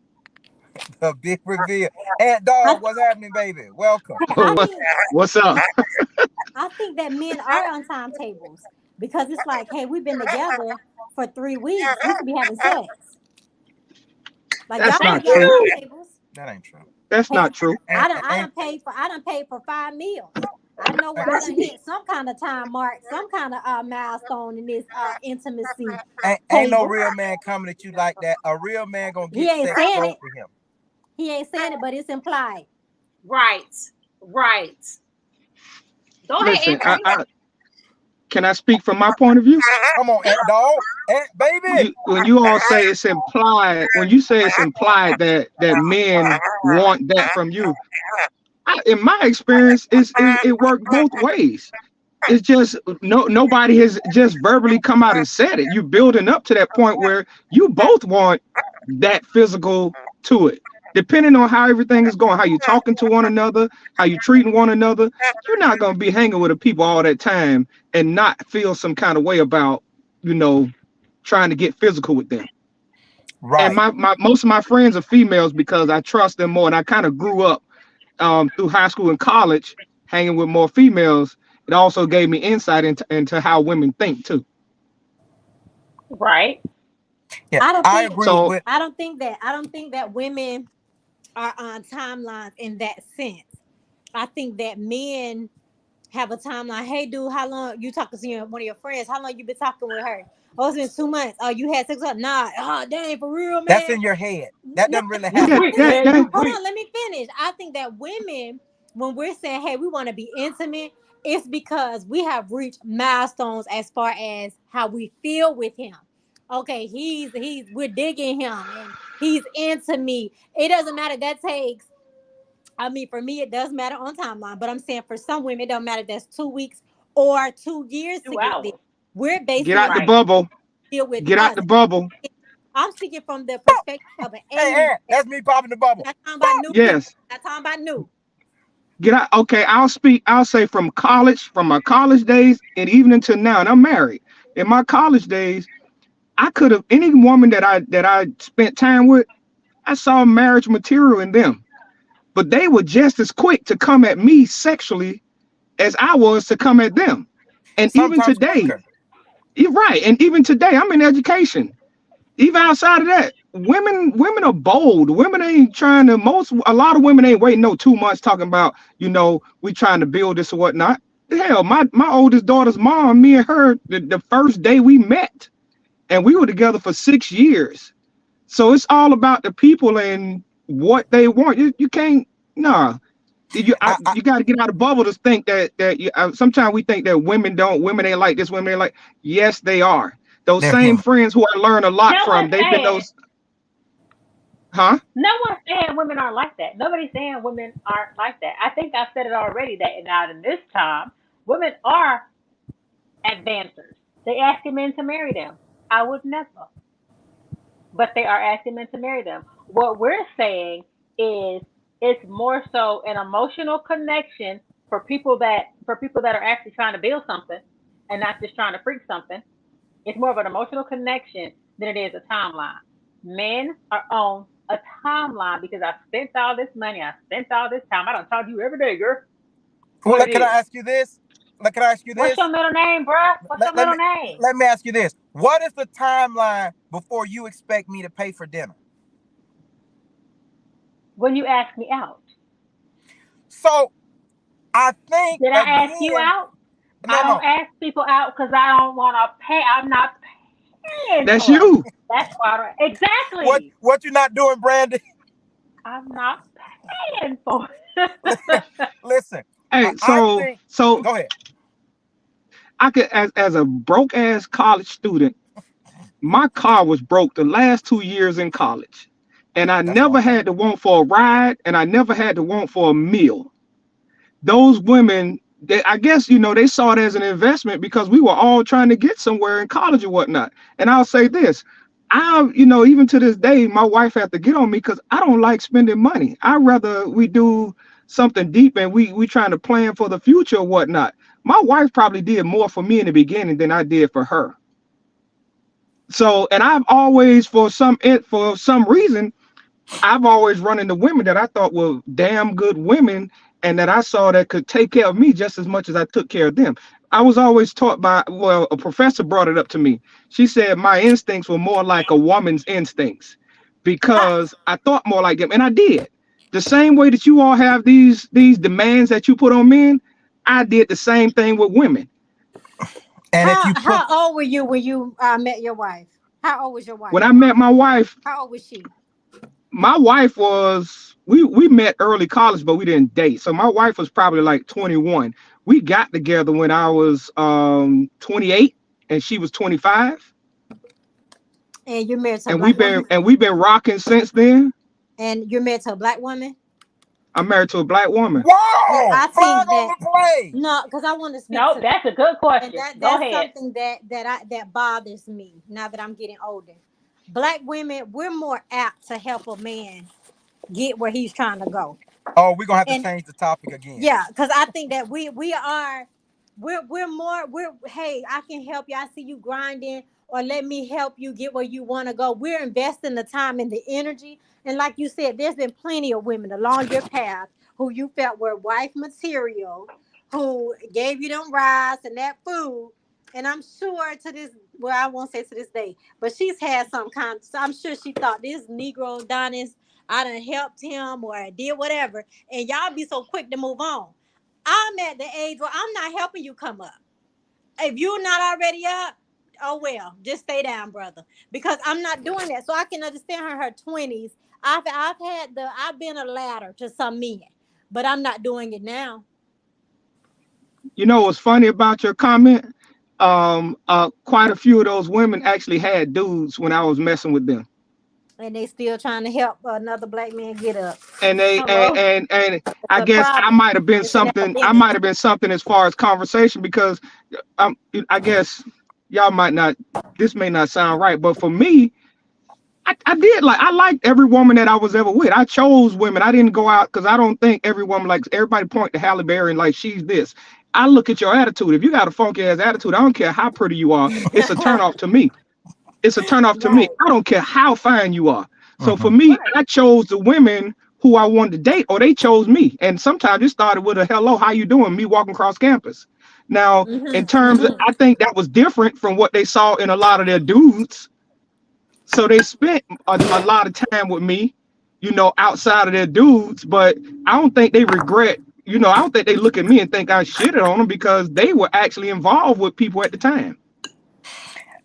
The big reveal. And dog, what's happening, baby? Welcome. What's up? I think that men are on timetables because it's like, hey, we've been together for 3 weeks. We could be having sex. Like, That's y'all not true. That ain't true. That's not true. I done paid for 5 meals. I know where I done hit some kind of time mark, some kind of milestone in this intimacy. Ain't no real man coming at you like that. A real man gonna get sex over him. He ain't saying it, but it's implied. Right. Go Listen, ahead. Can I speak from my point of view? Come on, dog, baby. When you all say it's implied, when you say it's implied that men want that from you, in my experience, it worked both ways. It's just nobody has just verbally come out and said it. You building up to that point where you both want that physical to it. Depending on how everything is going, how you talking to one another, how you treating one another, you're not going to be hanging with the people all that time and not feel some kind of way about, trying to get physical with them. Right. And my most of my friends are females because I trust them more. And I kind of grew up through high school and college hanging with more females. It also gave me insight into how women think too. Right. Yeah, I agree. I don't think that women are on timelines in that sense. I think that men have a timeline. Hey, dude, how long you talking to one of your friends? How long you been talking with her? Oh, it's been 2 months. Oh, you had sex with her? Nah. Oh, dang, for real, That's man. in your head. That No, doesn't really Yeah, happen. We that man, that you hold we on, let me finish. I think that women, when we're saying, hey, we want to be intimate, it's because we have reached milestones as far as how we feel with him. Okay, we're digging him and he's into me. It doesn't matter. That takes, I mean, for me, it does matter on timeline, but I'm saying for some women, it don't matter. That's 2 weeks or 2 years to two get there. hours. We're get basing out it the Right. bubble. deal with Get out us. the bubble. I'm speaking from the perspective of an Hey, 80s. Aaron, that's me popping the bubble. Not talking about new people. Yes. Not talking about new. Get out. Okay, I'll speak. I'll say from college, from my college days, and even until now. And I'm married. In my college days, I could have any woman that I spent time with. I saw marriage material in them, but they were just as quick to come at me sexually as I was to come at them. And even Sometimes today, quicker. you're right. And even today, I'm in education. Even outside of that, women are bold. Women ain't trying to most a lot of women ain't waiting no 2 months talking about, we trying to build this or whatnot. Hell, my oldest daughter's mom, me and her, the first day we met, and we were together for 6 years. So it's all about the people and what they want. You can't, nah. I You got to get out of the bubble to think that sometimes we think that women ain't like this, women ain't like. Yes, they are. Those they're same human. friends who I learn a lot No from, one's they've been saying those, huh? no one's saying women aren't like that. Nobody's saying women aren't like that. I think I've said it already that now in this time, women are advancers. They asking men to marry them. I would never, but they are asking men to marry them. What we're saying is it's more so an emotional connection for people that are actually trying to build something and not just trying to freak something. It's more of an emotional connection than it is a timeline. Men are on a timeline because I spent all this money, I spent all this time. I don't talk to you every day, girl. Well, What it can is? I ask you this? Can I ask you What's your this? middle name, bruh? What's your Let, let middle me name? let me ask you this. What is the timeline before you expect me to pay for dinner? When you ask me out. So I think Did I ask you again, out? I no, don't no. ask people out because I don't want to pay. I'm not paying That's for it. you. That's why What exactly. what you not doing, Brandy? I'm not paying for it. Listen, Hey, I so think. so Go ahead. I could, as a broke ass college student, my car was broke the last 2 years in college, and I That's one never thing. had to want for a ride, and I never had to want for a meal. Those women, I guess, they saw it as an investment because we were all trying to get somewhere in college or whatnot. And I'll say this, even to this day, my wife had to get on me because I don't like spending money. I rather we do something deep and we trying to plan for the future or whatnot. My wife probably did more for me in the beginning than I did for her. So, and I've always, for some reason, I've always run into women that I thought were damn good women and that I saw that could take care of me just as much as I took care of them. I was always taught well, a professor brought it up to me. She said my instincts were more like a woman's instincts because I thought more like them. And I did. The same way that you all have these demands that you put on men, I did the same thing with women. And if How you put, how old were you when you met your wife? How old was your When wife? I met my wife, How old was she? we met early college, but we didn't date. So my wife was probably like 21. We got together when I was 28 and she was 25. And you're married to a And black we've been woman? and we've been rocking since then. And you're married to a black woman? I'm married to a black woman. Yeah, whoa, I flag think on that the play. no, because I want to speak Nope, to that. that's a good And question. that Go that's ahead. something that bothers me now that I'm getting older. Black women, we're more apt to help a man get where he's trying to go. Oh, we're gonna have to And change the topic again. yeah, because I think that we are we're hey, I can help you. I see you grinding, or let me help you get where you want to go. We're investing the time and the energy. And like you said, there's been plenty of women along your path who you felt were wife material, who gave you them rides and that food. And I'm sure to this, well, I won't say to this day, but she's had some kind. So I'm sure she thought this Negro Adonis, I done helped him or did whatever, and y'all be so quick to move on. I'm at the age where I'm not helping you come up. If you're not already up, oh well, just stay down, brother. Because I'm not doing that. So I can understand her in her 20s. I've been a ladder to some men, but I'm not doing it now. You know what's funny about your comment? Quite a few of those women actually had dudes when I was messing with them. And they still trying to help another black man get up. And they Hello. and It's I a guess I problem. might have been It's an something. I epidemic. might have been something as far as conversation because I guess y'all might not. This may not sound right, but for me, I did like I liked every woman that I was ever with. I chose women. I didn't go out because I don't think every woman like everybody point to Halle Berry and like she's this. I look at your attitude. If you got a funky ass attitude, I don't care how pretty you are. It's a turn off to me. It's a turn off to me. Right. I don't care how fine you are. So for Mhm. me, Right. I chose the women who I wanted to date, or they chose me. And sometimes it started with a hello, how you doing? Me walking across campus. Now, in terms of, Mm-hmm. I think that was different from what they saw in a lot of their dudes. So they spent a lot of time with me, outside of their dudes, but I don't think they regret, I don't think they look at me and think I shitted on them because they were actually involved with people at the time.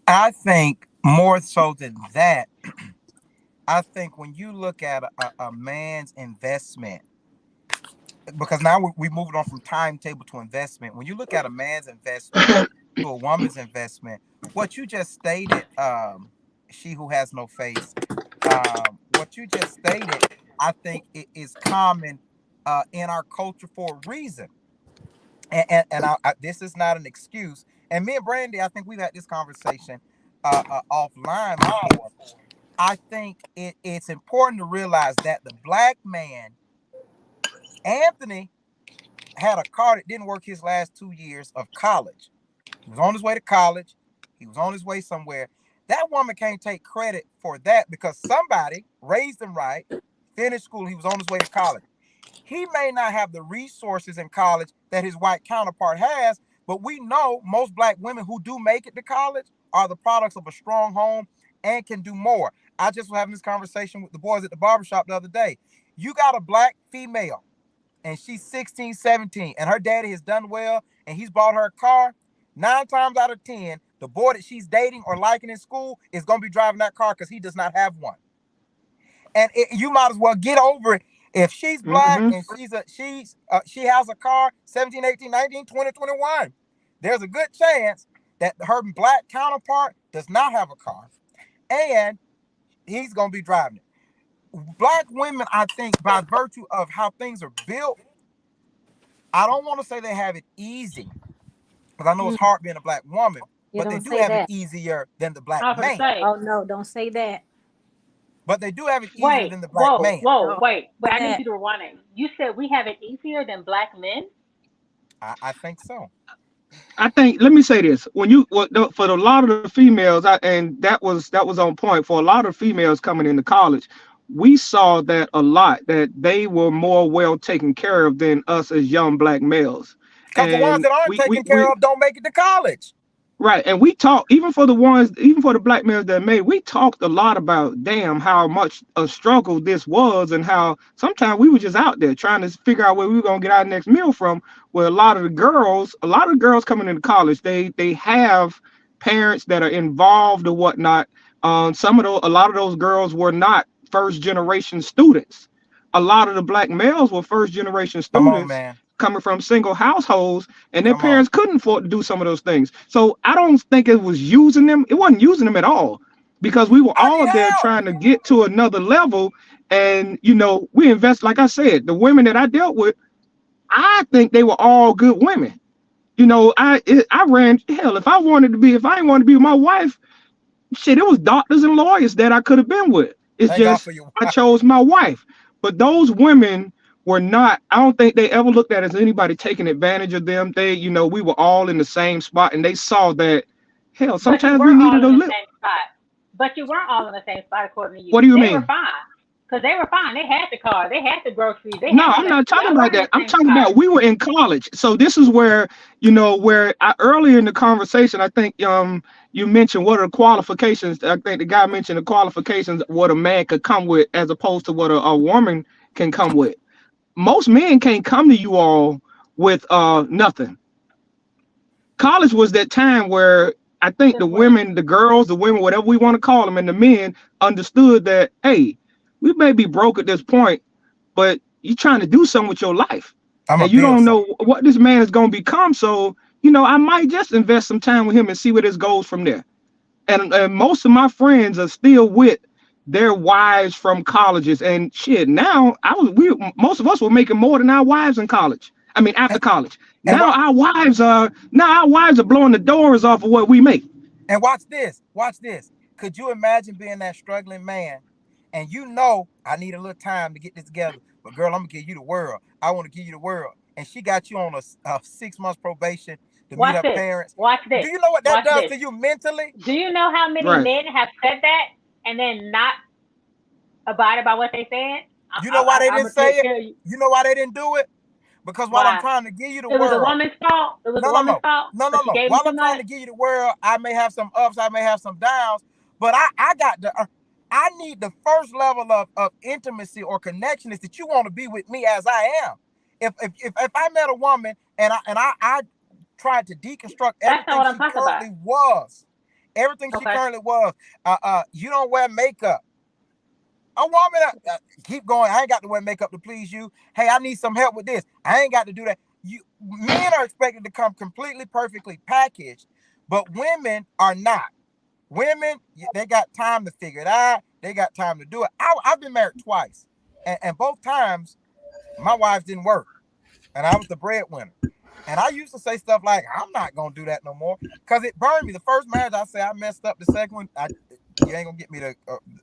I think more so than that, I think when you look at a man's investment, because now we moved on from timetable to investment. When you look at a man's investment to a woman's investment, what you just stated, she who has no face, what you just stated, I think it is common in our culture for a reason. And this is not an excuse. And me and Brandy, I think we've had this conversation offline before. I think it's important to realize that the black man, Anthony, had a car that didn't work his last 2 years of college. He was on his way to college. He was on his way somewhere. That woman can't take credit for that because somebody raised him right, finished school. He was on his way to college. He may not have the resources in college that his white counterpart has, but we know most black women who do make it to college are the products of a strong home and can do more. I just was having this conversation with the boys at the barbershop the other day. You got a black female and she's 16, 17, and her daddy has done well and he's bought her a car. 9 times out of 10, the boy that she's dating or liking in school is going to be driving that car because he does not have one. And you might as well get over it. If she's black Mm-hmm. and she has a car, 17, 18, 19, 20, 21, there's a good chance that her black counterpart does not have a car and he's going to be driving it. Black women, I think, by virtue of how things are built, I don't want to say they have it easy because I know it's hard being a black woman, You but they don't do say have it that. easier than the black I was gonna man. say. Oh no, don't say that. But they do have it easier Wait. than the black Whoa. man. Whoa. Don't Wait. say Wait. I need that. you to rewind it. You said we have it easier than black men. I think so. I think let me say this: for a lot of the females, and that was on point for a lot of females coming into college. We saw that a lot that they were more well taken care of than us as young black males, Because the ones and that aren't taken care of don't make it to college. right, and we talked even for the black males that made. We talked a lot about damn how much a struggle this was, and how sometimes we were just out there trying to figure out where we were gonna get our next meal from. Where a lot of girls coming into college, they have parents that are involved or whatnot. A lot of those girls were not first generation students. A lot of the black males were first generation Come on, students man. coming from single households, and their Come on. parents couldn't afford to do some of those things. So I don't think it was using them. It wasn't using them at all because we were I need all there help. trying to get to another level. And we invest, like I said, the women that I dealt with, I think they were all good women. I ran hell. If I didn't want to be with my wife, shit, it was doctors and lawyers that I could have been with. It's Thank God just for you. I chose my wife. But those women were not, I don't think they ever looked at as anybody taking advantage of them. We were all in the same spot and they saw that hell, But you sometimes we weren't all needed in a the little. same spot. But you weren't all in the same spot, according to What you. do you They were mean? fine. Because they were fine. They had the car. They had the groceries. They No, had the I'm not luxury. talking Y'all about weren't in that. the I'm same talking spot. about we were in college. So this is where, where I earlier in the conversation, I think you mentioned what are the qualifications. I think the guy mentioned the qualifications what a man could come with as opposed to what a woman can come with. Most men can't come to you all with nothing. College was that time where I think the women, the girls, the women, whatever we want to call them, and the men understood that, hey, we may be broke at this point, but you're trying to do something with your life. And you don't know what this man is going to become. So, I might just invest some time with him and see where this goes from there. And most of my friends are still with their wives from colleges. And shit, now most of us were making more than our wives in college. I mean, after college. Now our wives are blowing the doors off of what we make. And watch this. Could you imagine being that struggling man? And I need a little time to get this together. But girl, I'm gonna give you the world. I want to give you the world. And she got you on a 6 months probation to meet her parents. Watch this. Do you know what that does to you mentally? Do you know how many men have said that and then not abided by what they said? You know why they didn't say it? You know why they didn't do it? Because while I'm trying to give you the world, it was a woman's fault. It was a woman's fault. No. While I'm trying to give you the world, I may have some ups, I may have some downs, but I need the first level of intimacy or connection is that you want to be with me as I am. If I met a woman and I tried to deconstruct everything she currently was, you don't wear makeup. A woman keep going. I ain't got to wear makeup to please you. Hey, I need some help with this. I ain't got to do that. Men are expected to come completely perfectly packaged, but women are not. Women, they got time to figure it out. They got time to do it. I've been married twice, and both times my wife didn't work, and I was the breadwinner. And I used to say stuff like, I'm not going to do that no more because it burned me. The first marriage, I say I messed up. The second one, you ain't going to get me to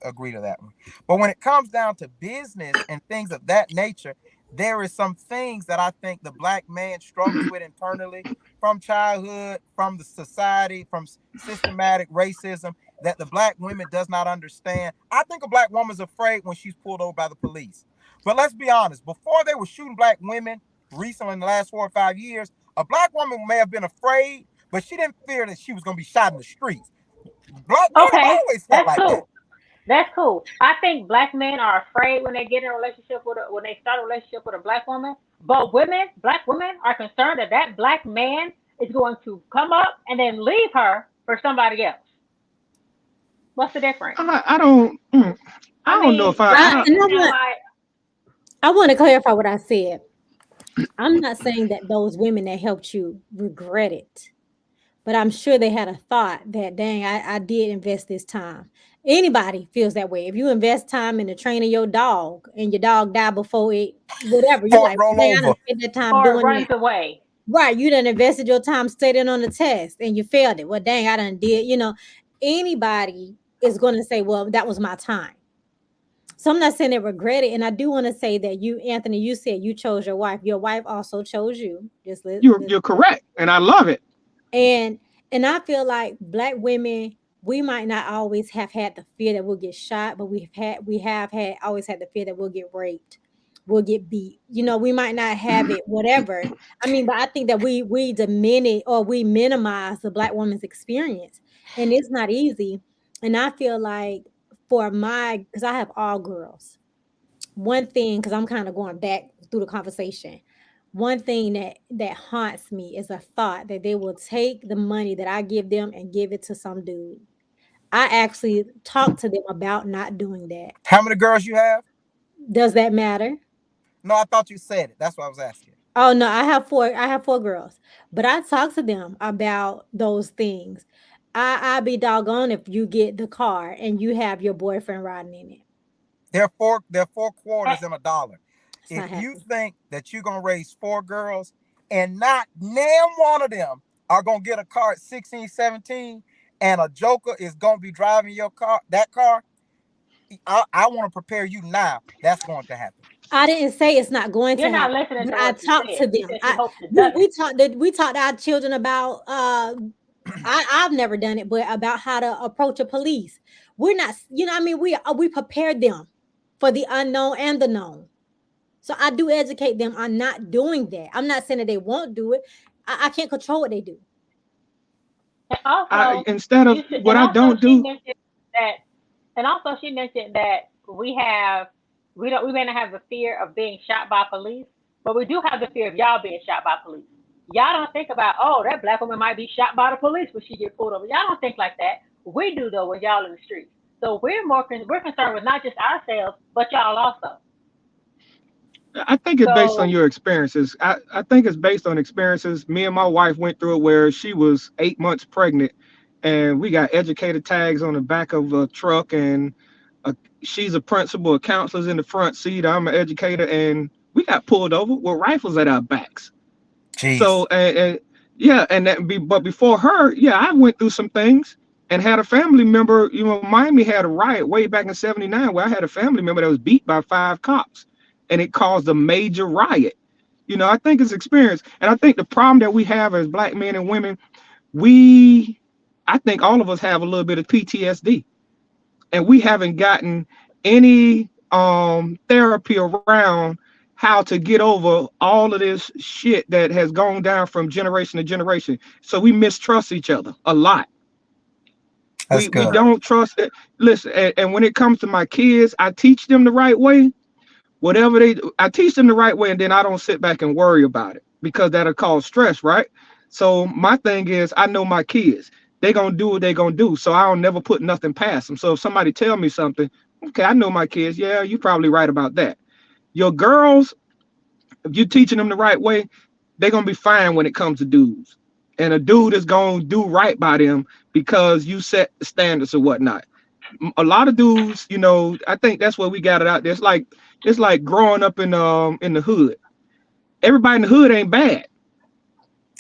agree to that one. But when it comes down to business and things of that nature, there is some things that I think the Black man struggles with internally from childhood, from the society, from systematic racism that the Black women does not understand. I think a Black woman's afraid when she's pulled over by the police. But let's be honest, before they were shooting Black women recently in the last 4 or 5 years, a Black woman may have been afraid, but she didn't fear that she was going to be shot in the streets. Black men have always felt like that. That's cool. I think Black men are afraid when they get in a relationship when they start a relationship with a Black woman. But Black women are concerned that Black man is going to come up and then leave her for somebody else. What's the difference? I don't know if I want to clarify what I said. I'm not saying that those women that helped you regret it, but I'm sure they had a thought that, dang, I did invest this time. Anybody feels that way. If you invest time into training your dog and your dog die before it, whatever, you're like, dang, I done spent that time doing runs away. Right. You done invested your time studying on the test and you failed it. Well, dang, I done did, anybody is going to say, well, that was my time. So I'm not saying they regret it. And I do want to say that you, Anthony, you said you chose your wife. Your wife also chose you. You're correct. And I love it. And I feel like Black women, we might not always have had the fear that we'll get shot, but we have always had the fear that we'll get raped, we'll get beat. We might not have it, whatever. I mean, but I think that we diminish or we minimize the Black woman's experience, and it's not easy. And I feel like because I have all girls, one thing, because I'm kind of going back through the conversation, one thing that haunts me is a thought that they will take the money that I give them and give it to some dude. I actually talk to them about not doing that. How many girls you have? Does that matter? No, I thought you said it. That's what I was asking. Oh no, I have 4 girls, but I talk to them about those things. I'd be doggone if you get the car and you have your boyfriend riding in it. They're 4 quarters in $1. If you think that you're gonna raise 4 girls and not name one of them are gonna get a car at 16, 17, and a joker is gonna be driving that car, I want to prepare you now. That's going to happen. I didn't say it's not going to happen. You're not listening to I talked to them. We talked to our children about I've never done it, but about how to approach a police. We're not, we prepared them for the unknown and the known. So I do educate them on not doing that. I'm not saying that they won't do it. I can't control what they do. And also, she mentioned that we may not have the fear of being shot by police, But we do have the fear of y'all being shot by police. Y'all don't think about, oh, that black woman might be shot by the police when she get pulled over. Y'all don't think like that. We do though when y'all in the streets. So we're concerned with not just ourselves, but y'all also. I think it's based on So your experiences. I think it's based on experiences. Me and my wife went through it where she was 8 months pregnant, and we got educator tags on the back of a truck, and a, she's a principal, a counselor's in the front seat. I'm an educator, and we got pulled over with rifles at our backs. Jeez. So and yeah, and but before her, yeah, I went through some things and had a family member. You know, Miami had a riot way back in '79 where I had a family member that was beat by 5 cops, and it caused a major riot. You know, I think it's experience, and I think the problem that we have as black men and women, we, I think all of us have a little bit of PTSD, and we haven't gotten any therapy around how to get over all of this shit that has gone down from generation to generation. So we mistrust each other a lot. That's We good. don't trust it. Listen, and when it comes to my kids, I teach them the right way. Whatever they do, I teach them the right way, and then I don't sit back and worry about it because that'll cause stress, right? So my thing is, I know my kids. They gonna do what they gonna do. So I don't never put nothing past them. So if somebody tell me something, okay, I know my kids. Yeah, you probably right about that. Your girls, if you're teaching them the right way, they're gonna be fine when it comes to dudes. And a dude is gonna do right by them because you set the standards or whatnot. A lot of dudes, you know, I think that's what we got it out there. It's like growing up in the hood. Everybody in the hood ain't bad,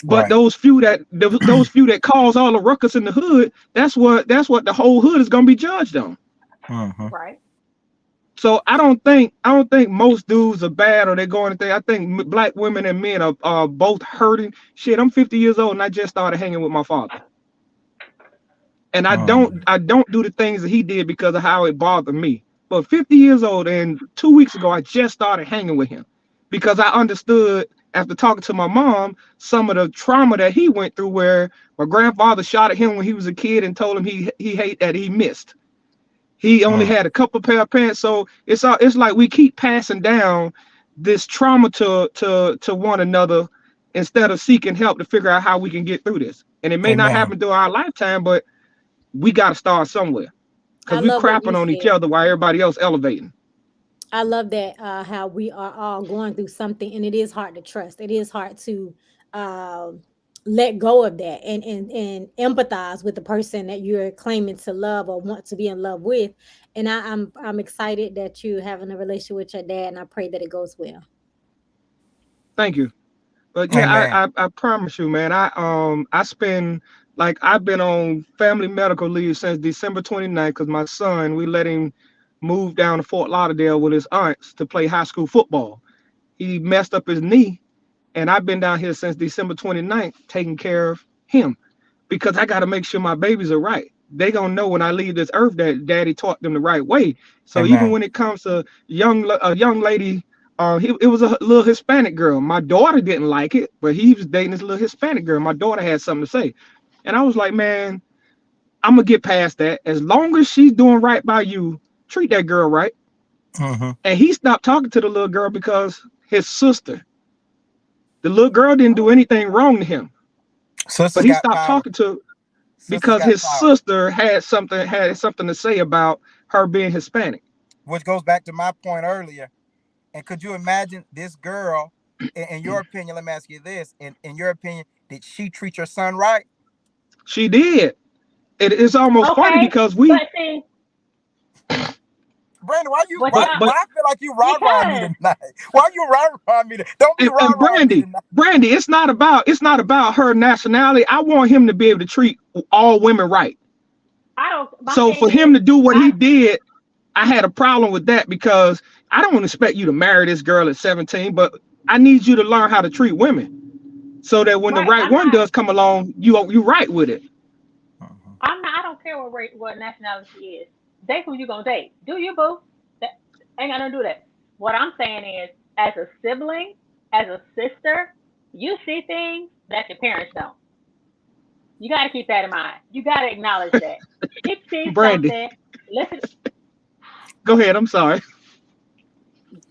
but Right. those few that cause all the ruckus in the hood, that's what the whole hood is gonna be judged on. Mm-hmm. right. So I don't think most dudes are bad or they're going to think. I think black women and men are both hurting. Shit, I'm 50 years old and I just started hanging with my father. And I Mm. don't I don't do the things that he did because of how it bothered me. But 50 years old and 2 weeks ago I just started hanging with him because I understood after talking to my mom some of the trauma that he went through where my grandfather shot at him when he was a kid and told him he hate that he missed. He only Mm. had a couple pair of pants, so it's like we keep passing down this trauma to one another instead of seeking help to figure out how we can get through this. And it may not Amen. happen through our lifetime, but we got to start somewhere I because we love what you crapping on each said. other while everybody else elevating. I love that how we are all going through something, and it is hard to trust. It is hard to um let go of that and empathize with the person that you're claiming to love or want to be in love with. And I'm excited that you having a relationship with your dad, and I pray that it goes well. Thank you. But yeah, Amen. I promise you, man. I spend like I've been on family medical leave since December 29th because my son, we let him move down to Fort Lauderdale with his aunts to play high school football. He messed up his knee, and I've been down here since December 29th taking care of him because I got to make sure my babies are right. They gonna know when I leave this earth that daddy taught them the right way. So even Amen. when it comes to a young lady, it was a little Hispanic girl. My daughter didn't like it, but he was dating this little Hispanic girl. My daughter had something to say, and I was like, man, I'm gonna get past that. As long as she's doing right by you, treat that girl right. Mm-hmm. And he stopped talking to the little girl because his sister, the little girl didn't do anything wrong to him, but Sisters he got stopped power. talking to Sisters because got his power. sister had something to say about her being Hispanic. Which goes back to my point earlier. And could you imagine this girl, in your opinion, let me ask you this, in your opinion, did she treat your son right? She did. It's almost funny Okay. because But see, Brandon, what but y'all why but I feel like you rah-rah me because tonight? Why you rah-rah me? Don't be and rah-rah me tonight. Brandy, it's not about her nationality. I want him to be able to treat all women right. I don't. My So thing for him is, to do what I he did, I had a problem with that because I don't expect you to marry this girl at 17, but I need you to learn how to treat women so that when the right. right one does come along, you right with it. Mhm. I'm not. I don't care what race, what nationality is. Date who you gonna date. Do you, boo? That ain't gonna do that. What I'm saying is, as a sibling, as a sister, you see things that your parents don't. You got to keep that in mind. You got to acknowledge that. She sees Brandy, something. Listen, go ahead. I'm sorry.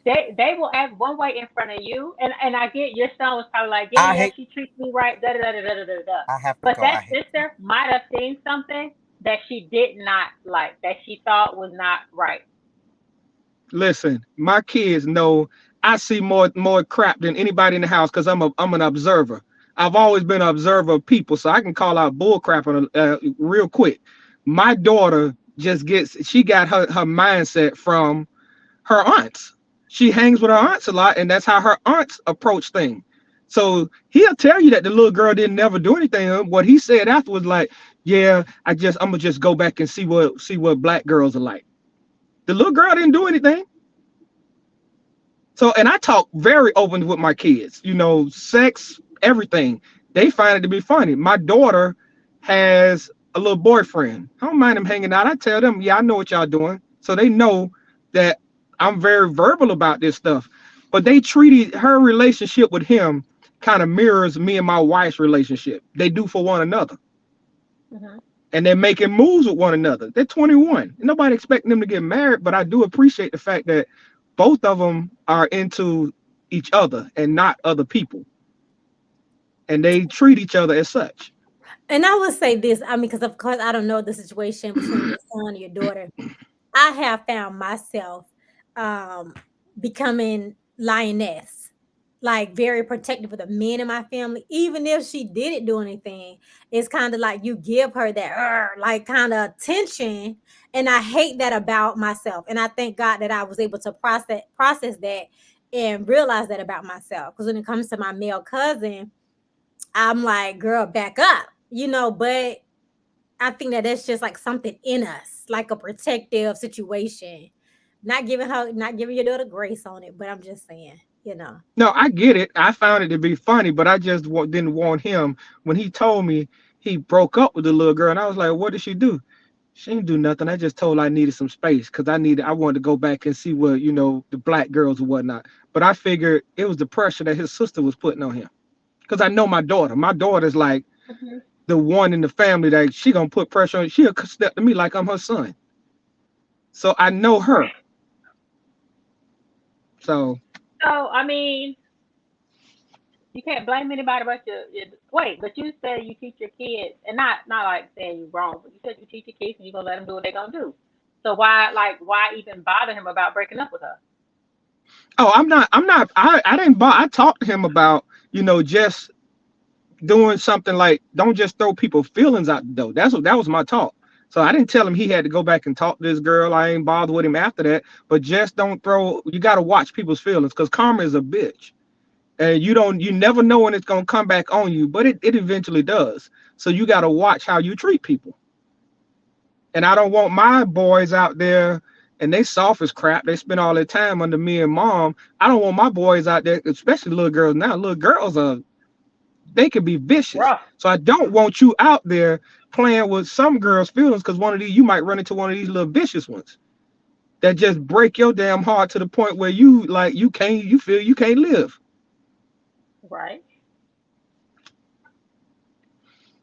they will act one way in front of you, and I get your son was probably like, yeah, I yeah, hate. she treats me right, da da da da da da da. Da. I have to But go. that I hate. sister might have seen something that she did not like, that she thought was not right. Listen, my kids know I see more crap than anybody in the house because I'm an observer. I've always been an observer of people, so I can call out bull crap real quick. My daughter she got her mindset from her aunts. She hangs with her aunts a lot, and that's how her aunts approach things. So he'll tell you that the little girl didn't never do anything. What he said afterwards, like, yeah, I'm gonna just go back and see what black girls are like. The little girl didn't do anything. So, and I talk very open with my kids, sex, everything. They find it to be funny. My daughter has a little boyfriend. I don't mind them hanging out. I tell them, yeah, I know what y'all doing. So they know that I'm very verbal about this stuff. But they treated her relationship with him kind of mirrors me and my wife's relationship. They do for one another. Hmm. And they're making moves with one another. They're 21. Nobody expecting them to get married, but I do appreciate the fact that both of them are into each other and not other people, and they treat each other as such. And I would say this, I mean, because of course I don't know the situation between your son and your daughter. I have found myself um becoming lioness, like very protective of the men in my family. Even if she didn't do anything, it's kind of like you give her that like kind of attention. And I hate that about myself. And I thank God that I was able to process that and realize that about myself. Because when it comes to my male cousin, I'm like, girl, back up, but I think that that's just like something in us, like a protective situation. Not giving your daughter grace on it, but I'm just saying. No, I get it. I found it to be funny, but I just didn't want him when he told me he broke up with the little girl, and I was like, "What did she do?" She didn't do nothing. I just told her I needed some space because I wanted to go back and see what the black girls and whatnot. But I figured it was the pressure that his sister was putting on him because I know my daughter. My daughter's like Hmm. the one in the family that she gonna put pressure on. She'll step to me like I'm her son. So I know her. Right. So So I mean, you can't blame anybody but your wait. But you said you teach your kids, and not like saying you're wrong, but you said you teach your kids and you're gonna let them do what they're gonna do. So why even bother him about breaking up with her? I didn't I talked to him about, just doing something like don't just throw people's feelings out the door. That was my talk. So I didn't tell him he had to go back and talk to this girl. I ain't bothered with him after that. But just don't throw. You got to watch people's feelings because karma is a bitch, and you never know when it's gonna come back on you. But it eventually does. So you got to watch how you treat people. And I don't want my boys out there and they soft as crap. They spend all their time under me and mom. I don't want my boys out there, especially little girls now. Little girls they can be vicious. Rough. So I don't want you out there playing with some girls' feelings because you might run into one of these little vicious ones that just break your damn heart to the point where you feel you can't live. Right.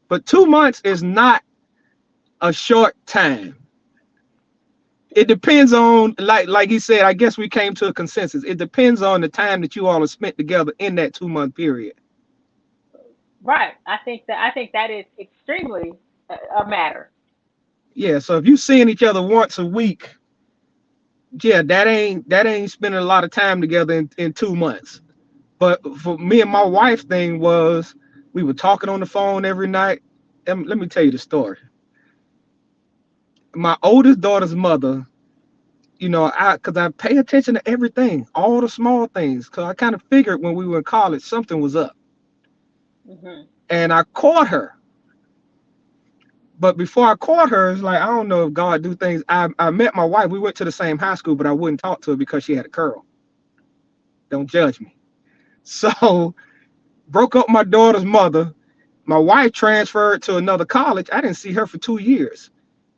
But 2 months is not a short time. It depends on like he said, I guess we came to a consensus. It depends on the time that you all have spent together in that 2 month period. Right. I think that is extremely a matter. Yeah, so if you seeing each other once a week, yeah, that ain't spending a lot of time together in 2 months. But for me and my wife thing was we were talking on the phone every night. And let me tell you the story. My oldest daughter's mother, I pay attention to everything, all the small things, because I kind of figured when we were in college something was up. Hmm. And I caught her. But before I caught her, it's like I don't know if God do things. I met my wife. We went to the same high school, but I wouldn't talk to her because she had a curl. Don't judge me. So broke up my daughter's mother. My wife transferred to another college. I didn't see her for 2 years.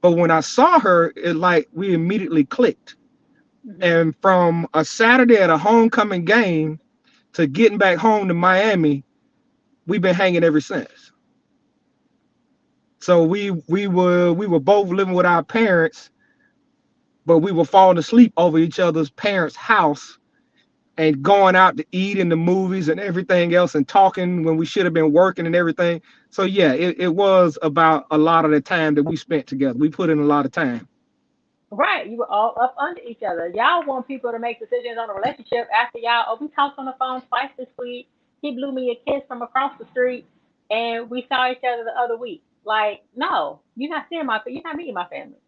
But when I saw her, it like we immediately clicked. Hmm. And from a Saturday at a homecoming game to getting back home to Miami, we've been hanging ever since. So we were both living with our parents, but we were falling asleep over each other's parents' house. and going out to eat in the movies and everything else and talking when we should have been working and everything. So yeah, it was about a lot of the time that we spent together. We put in a lot of time. Right. You were all up under each other. Y'all want people to make decisions on a relationship after y'all, oh, we talked on the phone twice this week. He blew me a kiss from across the street and we saw each other the other week. Like, no, you're not meeting my family.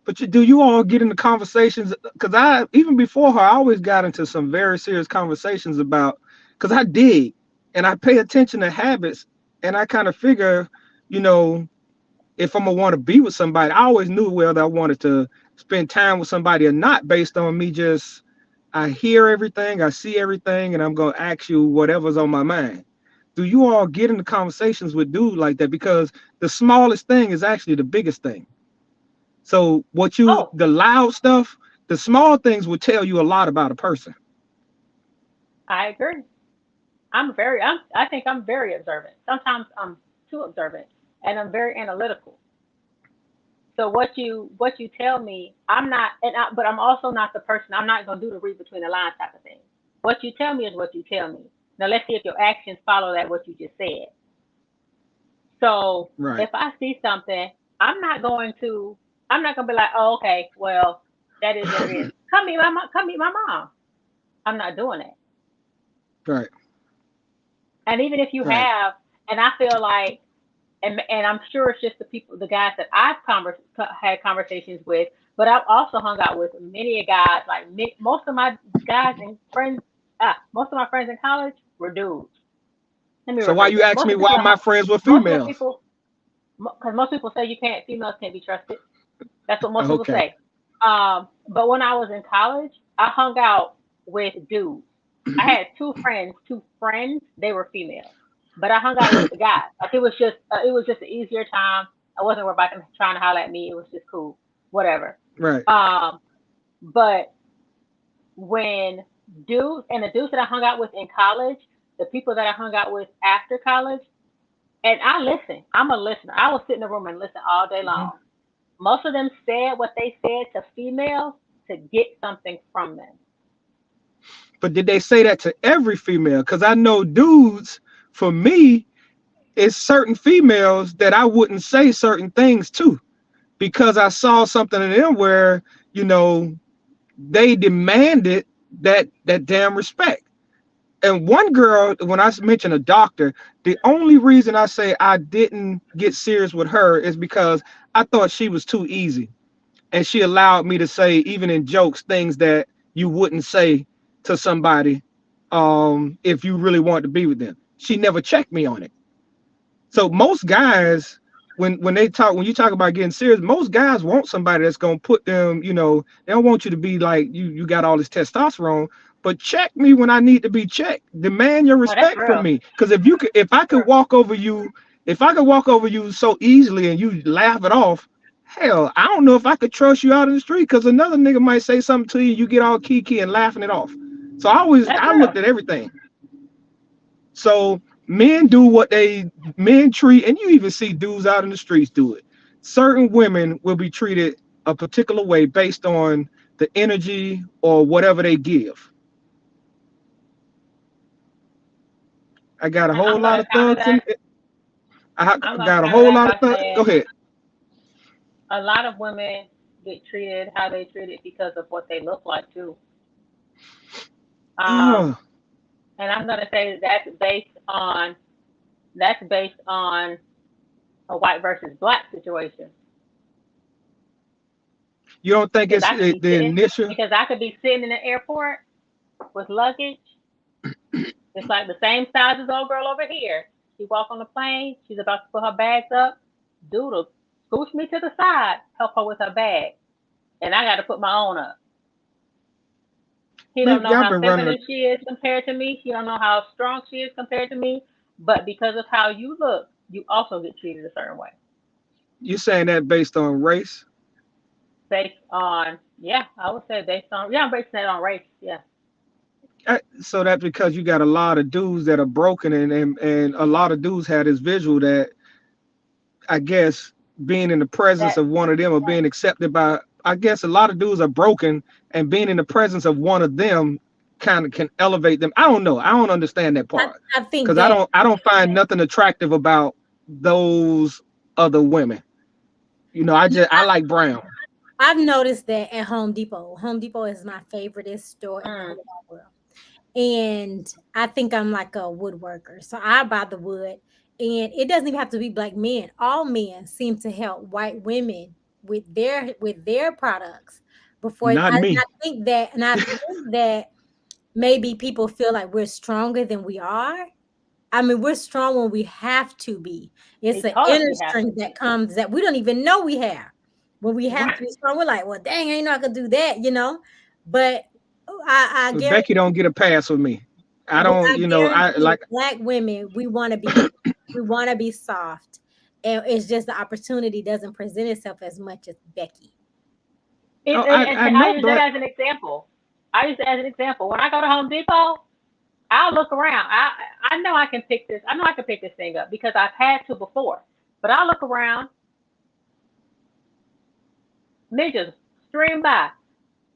But do you all get into conversations? Because I, even before her, I always got into some very serious conversations about, because I dig and I pay attention to habits, and I kind of figure, you know, if I'm gonna want to be with somebody, I always knew whether I wanted to spend time with somebody or not based on me just, I hear everything, I see everything, and I'm gonna ask you whatever's on my mind. Do you all get into conversations with dudes like that? Because the smallest thing is actually the biggest thing. So Oh, the loud stuff, the small things will tell you a lot about a person. I agree. I think I'm very observant. Sometimes I'm too observant and I'm very analytical. So what you tell me, but I'm also not the person. I'm not gonna do the read between the lines type of thing. What you tell me is what you tell me. Now let's see if your actions follow that what you just said. So Right. if I see something, I'm not going to I'm not gonna be like, oh okay, well that is what it is. Come meet my mom. I'm not doing it. Right. And even if you Right. have, and I feel like and I'm sure it's just the guys that had conversations with, but I've also hung out with many guys. Like most of my guys and friends, most of my friends in college were dudes. Let me So why rephrase you that. ask me why my friends were Most of the females? people, because most people say females can't be trusted. That's what most people Okay. say. But when I was in college, I hung out with dudes. I had two friends. They were females, but I hung out with the guys. Like it was just an easier time. I wasn't worried about them trying to holler at me. It was just cool, whatever. Right. Um, but when the dudes that I hung out with in college, the people that I hung out with after college, and I listen. I'm a listener. I will sit in the room and listen all day Mhm. long. Most of them said what they said to females to get something from them. But did they say that to every female? Because I know dudes, for me, it's certain females that I wouldn't say certain things to because I saw something in them where, you know, they demanded that damn respect. And one girl, when I mentioned a doctor, the only reason I say I didn't get serious with her is because I thought she was too easy. And she allowed me to say, even in jokes, things that you wouldn't say to somebody if you really want to be with them. She never checked me on it. So most guys, when you talk about getting serious, most guys want somebody that's gonna put them, you know, they don't want you to be like you got all this testosterone, but check me when I need to be checked. Demand your Oh, that's respect from real. me. Because if I could walk over you, if I could walk over you so easily and you laugh it off, hell, I don't know if I could trust you out in the street because another nigga might say something to you, you get all kiki and laughing it off. So That's I real. looked at everything. So men do what men treat, and you even see dudes out in the streets do it. Certain women will be treated a particular way based on the energy or whatever they give. I got a And whole I'm lot gonna of counter thugs in that. it. I'm gonna Got a counter whole that lot of by thugs. Go saying ahead. a lot of women get treated how they treated because of what they look like too. Um, Uh, and I'm gonna say that's based on a white versus black situation. you don't think Because it's I could be the sitting initial? because I could be sitting in the airport with luggage. It's like the same size as old girl over here. She walk on the plane. She's about to put her bags up. Dude will scooch me to the side, help her with her bag, and I got to put my own up. He don't Man, know y'all how been running. feminine she is compared to me. He don't know how strong she is compared to me. But because of how you look, you also get treated a certain way. You saying that based on race? Based on yeah, I would say based on yeah, I'm basing that on race. Yeah, So that's because you got a lot of dudes that are broken, and a lot of dudes had this visual that I guess being in the presence that of one of them or being accepted by, I guess a lot of dudes are broken, and being in the presence of one of them kind of can elevate them. I don't know. I don't understand that part I think because that I don't find nothing attractive about those other women. You know, I like brown. I've noticed that at Home Depot. Home Depot is my favorite store in the whole Mm. wide world. And I think I'm like a woodworker. So I buy the wood. And it doesn't even have to be black men. All men seem to help white women with their products before Not I me. think that and I think that maybe people feel like we're stronger than we are. I mean, we're strong when we have to be. It's We an told us inner we have to strength that be. comes that we don't even know we have. When we have to Right. be strong, we're like, well, dang, I ain't know I could do that, you know. But I But guarantee, Becky don't get a pass with me. I but don't, I you know, I guarantee like black women, we want to be soft, and it's just the opportunity doesn't present itself as much as Becky. And, oh, and, and I I know use that black. as an example. I use it as an example. When I go to Home Depot, I'll look around. I know I can pick this. I know I can pick this thing up because I've had to before. But I'll look around, ninjas stream by.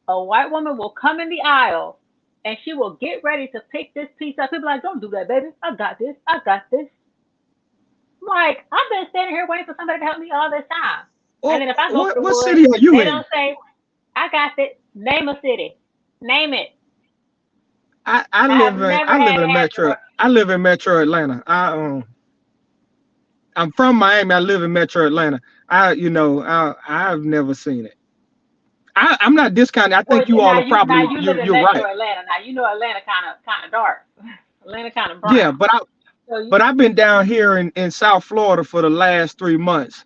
A white woman will come in the aisle and she will get ready to pick this piece up. People are like, don't do that, baby. I got this. I got this. I'm like, I've been standing here waiting for somebody to help me all this time. And Well, then if I go for the what wood, city are you they in? don't say, I got it. Name a city. Name it. I have never I live had in an answer. Metro Atlanta. I'm from Miami. I live in Metro Atlanta. I've never seen it. I'm not discounting. I Well, think you all are now probably you live in you're Metro right. Atlanta. Now you know Atlanta kind of dark. Atlanta kind of Yeah, brown. So you, but I've been down here in South Florida for the last 3 months.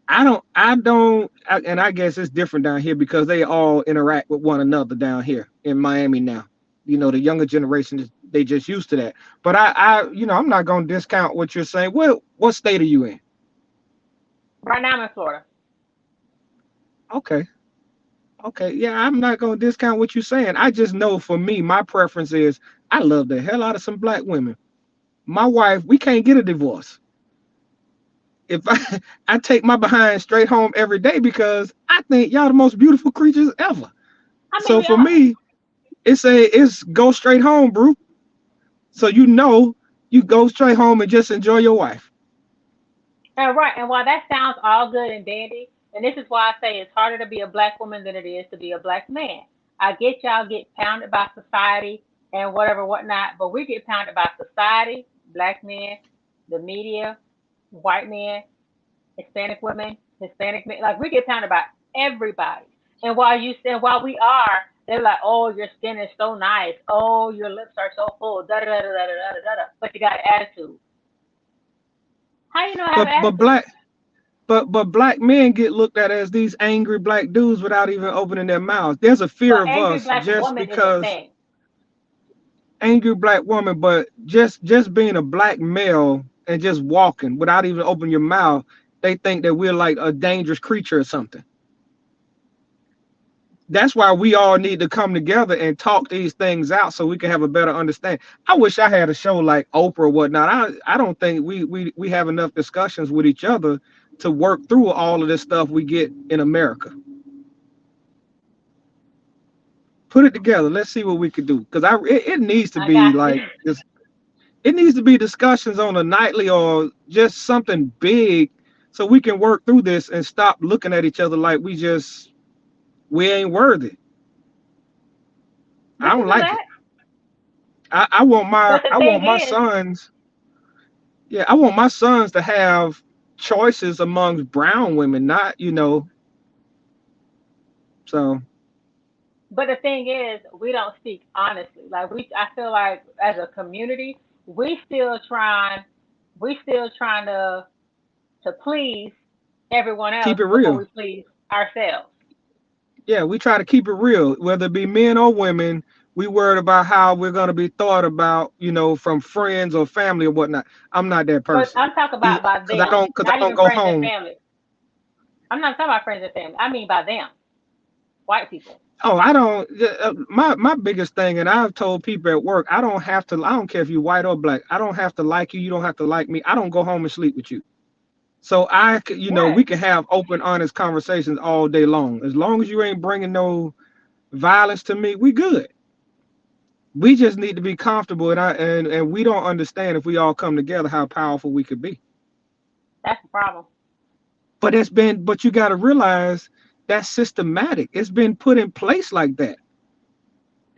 And I guess it's different down here because they all interact with one another down here in Miami now. You know, the younger generation they just used to that. But I'm not gonna discount what you're saying. What state are you in? right now I'm in Florida. Okay. Okay. Yeah, I'm not gonna discount what you're saying. I just know for me, my preference is I love the hell out of some black women. My wife, we can't get a divorce. If I take my behind straight home every day because I think y'all the most beautiful creatures ever. I mean, So we for are. me, it's go straight home, bro. So you go straight home and just enjoy your wife. And right, and while that sounds all good and dandy, and this is why I say it's harder to be a black woman than it is to be a black man. I get y'all get pounded by society and whatever, whatnot, but we get pounded by society, black men, the media, white men, Hispanic women, Hispanic men. Like we get pounded by everybody. And while we are, they're like, oh, your skin is so nice. Oh, your lips are so full. Da da da da da da da da. But you got an attitude. How you know I have But an attitude? black men get looked at as these angry black dudes without even opening their mouths. There's a fear But of angry us black just woman is a because thing. angry black woman, but just being a black male and just walking without even opening your mouth, they think that we're like a dangerous creature or something. That's why we all need to come together and talk these things out so we can have a better understanding. I wish I had a show like Oprah or whatnot. I don't think we have enough discussions with each other to work through all of this stuff we get in America. Put it together. Let's see what we could do. Because it needs to I be got you. like this. It needs to be discussions on a nightly or just something big so we can work through this and stop looking at each other like we ain't worthy. We I can don't do like it. that. But the I thing want my is, sons, yeah, I want my sons to have choices amongst brown women, not, so we don't speak honestly. Like I feel like as a community, we still trying, we still trying to please everyone else keep it before real. we please ourselves. Yeah, we try to keep it real, whether it be men or women. We worried about how we're gonna be thought about, from friends or family or whatnot. I'm not that But person. I'm talking about by Cause I them, don't cause I not don't even go friends and home. family. I'm not talking about friends and family. I mean by them, white people. Oh, I don't. My biggest thing, and I've told people at work, I don't have to. I don't care if you're white or black. I don't have to like you. You don't have to like me. I don't go home and sleep with you. So we Right. can have open, honest conversations all day long. As long as you ain't bringing no violence to me, we good. We just need to be comfortable, and we don't understand if we all come together how powerful we could be. That's the problem. But you got to realize that's systematic. It's been put in place like that.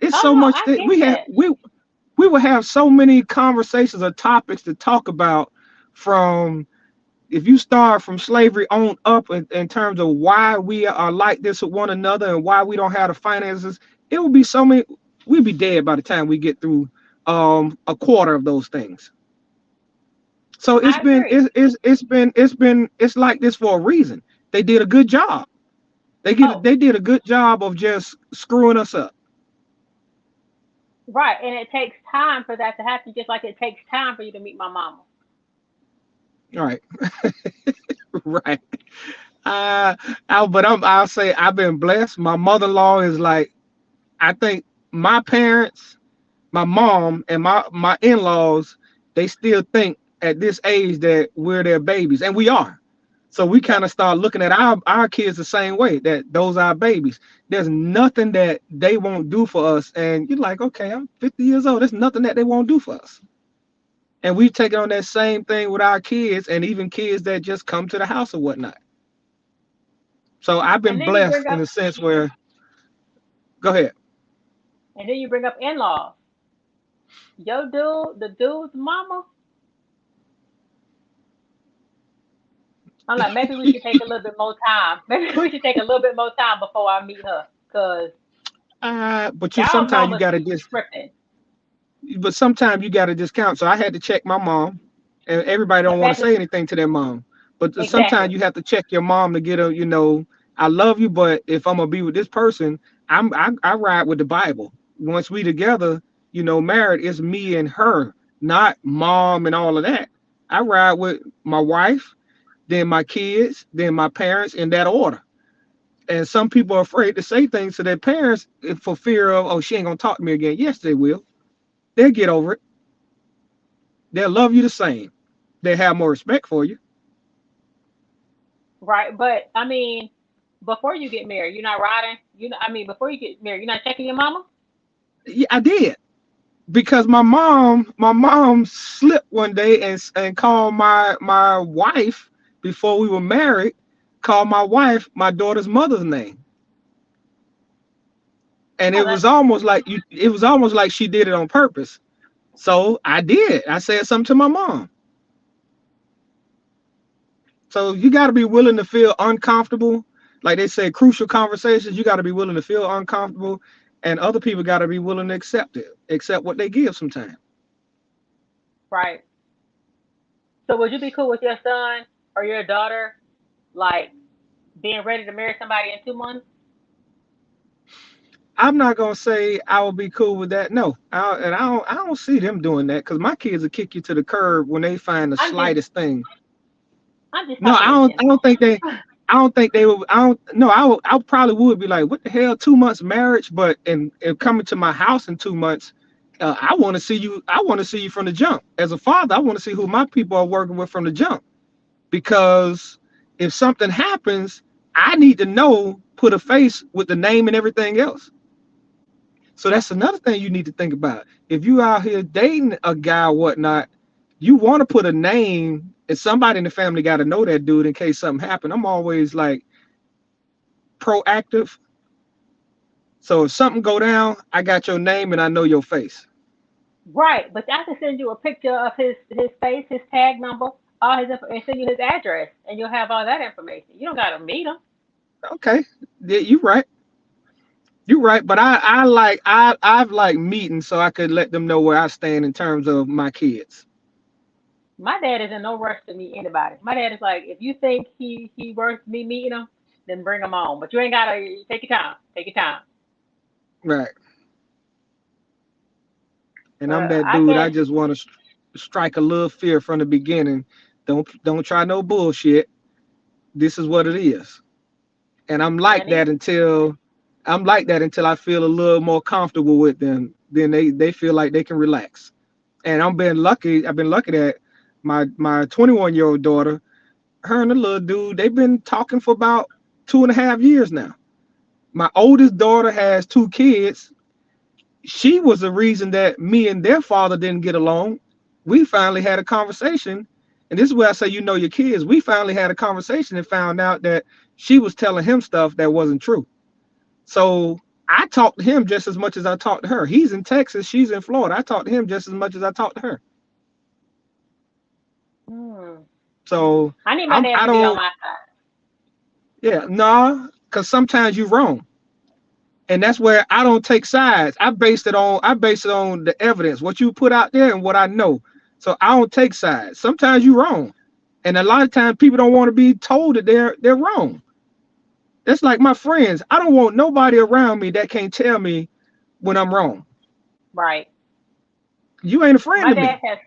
It's Oh so no, much I that get that. we will have so many conversations or topics to talk about, from if you start from slavery on up, in terms of why we are like this with one another and why we don't have the finances. It will be so many. We'll be dead by the time we get through a quarter of those things. So I agree. it's like this for a reason. They did a good job. Oh, They did a good job of just screwing us up. right. And it takes time for that to happen, just like it takes time for you to meet my mama. All right. Right. Uh, I'll say I've been blessed. My mother-in-law is like, I think my parents, my mom, and my in-laws, they still think at this age that we're their babies, and we are. So we kind Yep. of start looking at our kids the same way, that those are our babies. There's nothing that they won't do for us. And you're like, okay, I'm 50 years old. There's nothing that they won't do for us. And we've taken on that same thing with our kids, and even kids that just come to the house or whatnot. So I've And been then you blessed bring in up a sense where, go ahead. and then you bring up in-laws. Yo dude, the dude's mama. I'm like, maybe we should take a little bit more time. Maybe we should take a little bit more time before I meet her. Cause But you y'all sometimes you mamas gotta be just tripping. but sometimes you gotta discount. So I had to check my mom, and everybody don't want to That's say anything to their mom. But sometimes exactly. you have to check your mom to get a, I love you, but if I'm gonna be with this person, I ride with the Bible. Once we together, married, it's me and her, not mom and all of that. I ride with my wife, then my kids, then my parents, in that order. And some people are afraid to say things to their parents for fear of, oh, she ain't gonna talk to me again. Yes, they will. They'll get over it. They'll love you the same. They have more respect for you. Right. But I mean, before you get married, you're not riding. I mean, before you get married, you're not checking your mama. Yeah, I did, because my mom slipped one day and called my wife before we were married. Called my wife my daughter's mother's name, and Oh, it was that's almost like you. It was almost like she did it on purpose. So I did. I said something to my mom. So you got to be willing to feel uncomfortable. Like they say, crucial conversations, you got to be willing to feel uncomfortable, and other people got to be willing to accept it, accept what they give sometimes. right. So would you be cool with your son or your daughter, like being ready to marry somebody in 2 months? I'm not gonna say I will be cool with that. No, I don't see them doing that, because my kids will kick you to the curb when they find the I'm just slightest thing. I'm just No, talking in I general. don't think they. I don't think they would. I don't. No, I probably would be like, what the hell, 2 months marriage, but and coming to my house in 2 months, I want to see you. I want to see you from the jump. As a father, I want to see who my people are working with from the jump, because if something happens, I need to know, put a face with the name and everything else. So that's another thing you need to think about. If you out here dating a guy or whatnot, you want to put a name, and somebody in the family got to know that dude in case something happened. I'm always like proactive. So if something go down, I got your name and I know your face. Right, but I can send you a picture of his face, his tag number, all and send you his address, and you'll have all that information. You don't gotta meet him. Okay, yeah, you right. You right. But I've like meetings so I could let them know where I stand in terms of my kids. My dad is in no rush to meet anybody. My dad is like, if you think he worth me meeting him, then bring him on. But you ain't gotta take your time. Take your time. Right. And I'm But that I dude. I can't. just want to strike a little fear from the beginning. Don't try no bullshit. This is what it is. And And these, I'm like that until I feel a little more comfortable with them. Then they feel like they can relax. And I've been lucky that my 21-year-old daughter, her and the little dude, they've been talking for about 2.5 years now. My oldest daughter has two kids. she was the reason that me and their father didn't get along. We finally had a conversation, and this is where I say, you know, your kids. We finally had a conversation and found out that she was telling him stuff that wasn't true. So I talked to him just as much as I talked to her. He's in Texas, she's in Florida. I talked to him just as much as I talked to her. So I need my dad I to be on don't, my side. yeah, nah, because sometimes you're wrong. And that's where I don't take sides. I base it on the evidence, what you put out there and what I know. So I don't take sides. Sometimes you're wrong. And a lot of times people don't want to be told that they're wrong. That's like my friends. I don't want nobody around me that can't tell me when I'm wrong. Right. You ain't a friend My to dad me. has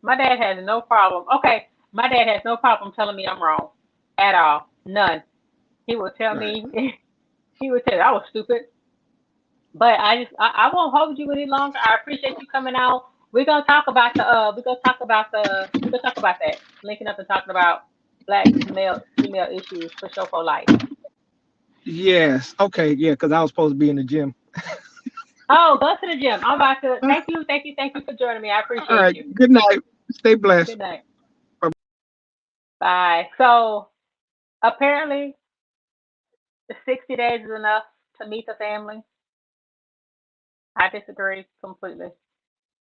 my dad has no problem. Okay, my dad has no problem telling me I'm wrong at all. None. He will tell Right. me he would tell me I was stupid. But I won't hold you any longer. I appreciate you coming out. We're gonna talk about that. Linking up and talking about black male female issues for show for life. Yes. Okay. Yeah. Because I was supposed to be in the gym. Oh, go to the gym. I'm about to All thank you for joining me. I appreciate right. you. Good night. Stay blessed. Good night. Bye. So apparently 60 days is enough to meet the family. I disagree completely.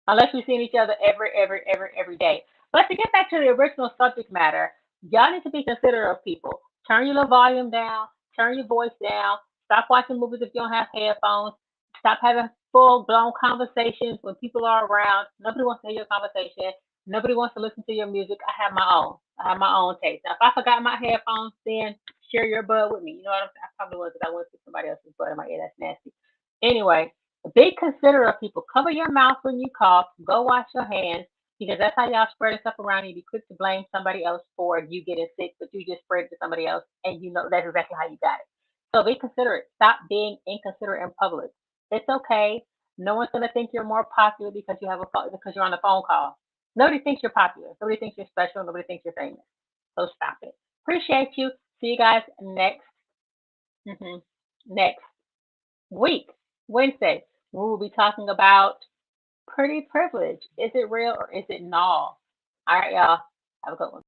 Unless we've seen each other every day. But to get back to the original subject matter, y'all need to be considerate of people. Turn your little volume down, turn your voice down, stop watching movies if you don't have headphones, stop having full blown conversations when people are around. Nobody wants to hear your conversation. Nobody wants to listen to your music. I have my own. I have my own taste. Now, if I forgot my headphones, then share your bud with me. You know what I'm saying? I probably was because I went to somebody else's bud in my ear. That's nasty. Anyway, be considerate of people. Cover your mouth when you cough. Go wash your hands because that's how y'all spread stuff around. You be quick to blame somebody else for you getting sick, but you just spread it to somebody else, and you know that's exactly how you got it. So be considerate. Stop being inconsiderate in public. It's okay. No one's gonna think you're more popular because you have a because you're on a phone call. Nobody thinks you're popular. Nobody thinks you're special. Nobody thinks you're famous. So stop it. Appreciate you. See you guys hmm next week, Wednesday. We will be talking about pretty privilege. Is it real or is it null? All right, y'all. Have a good one.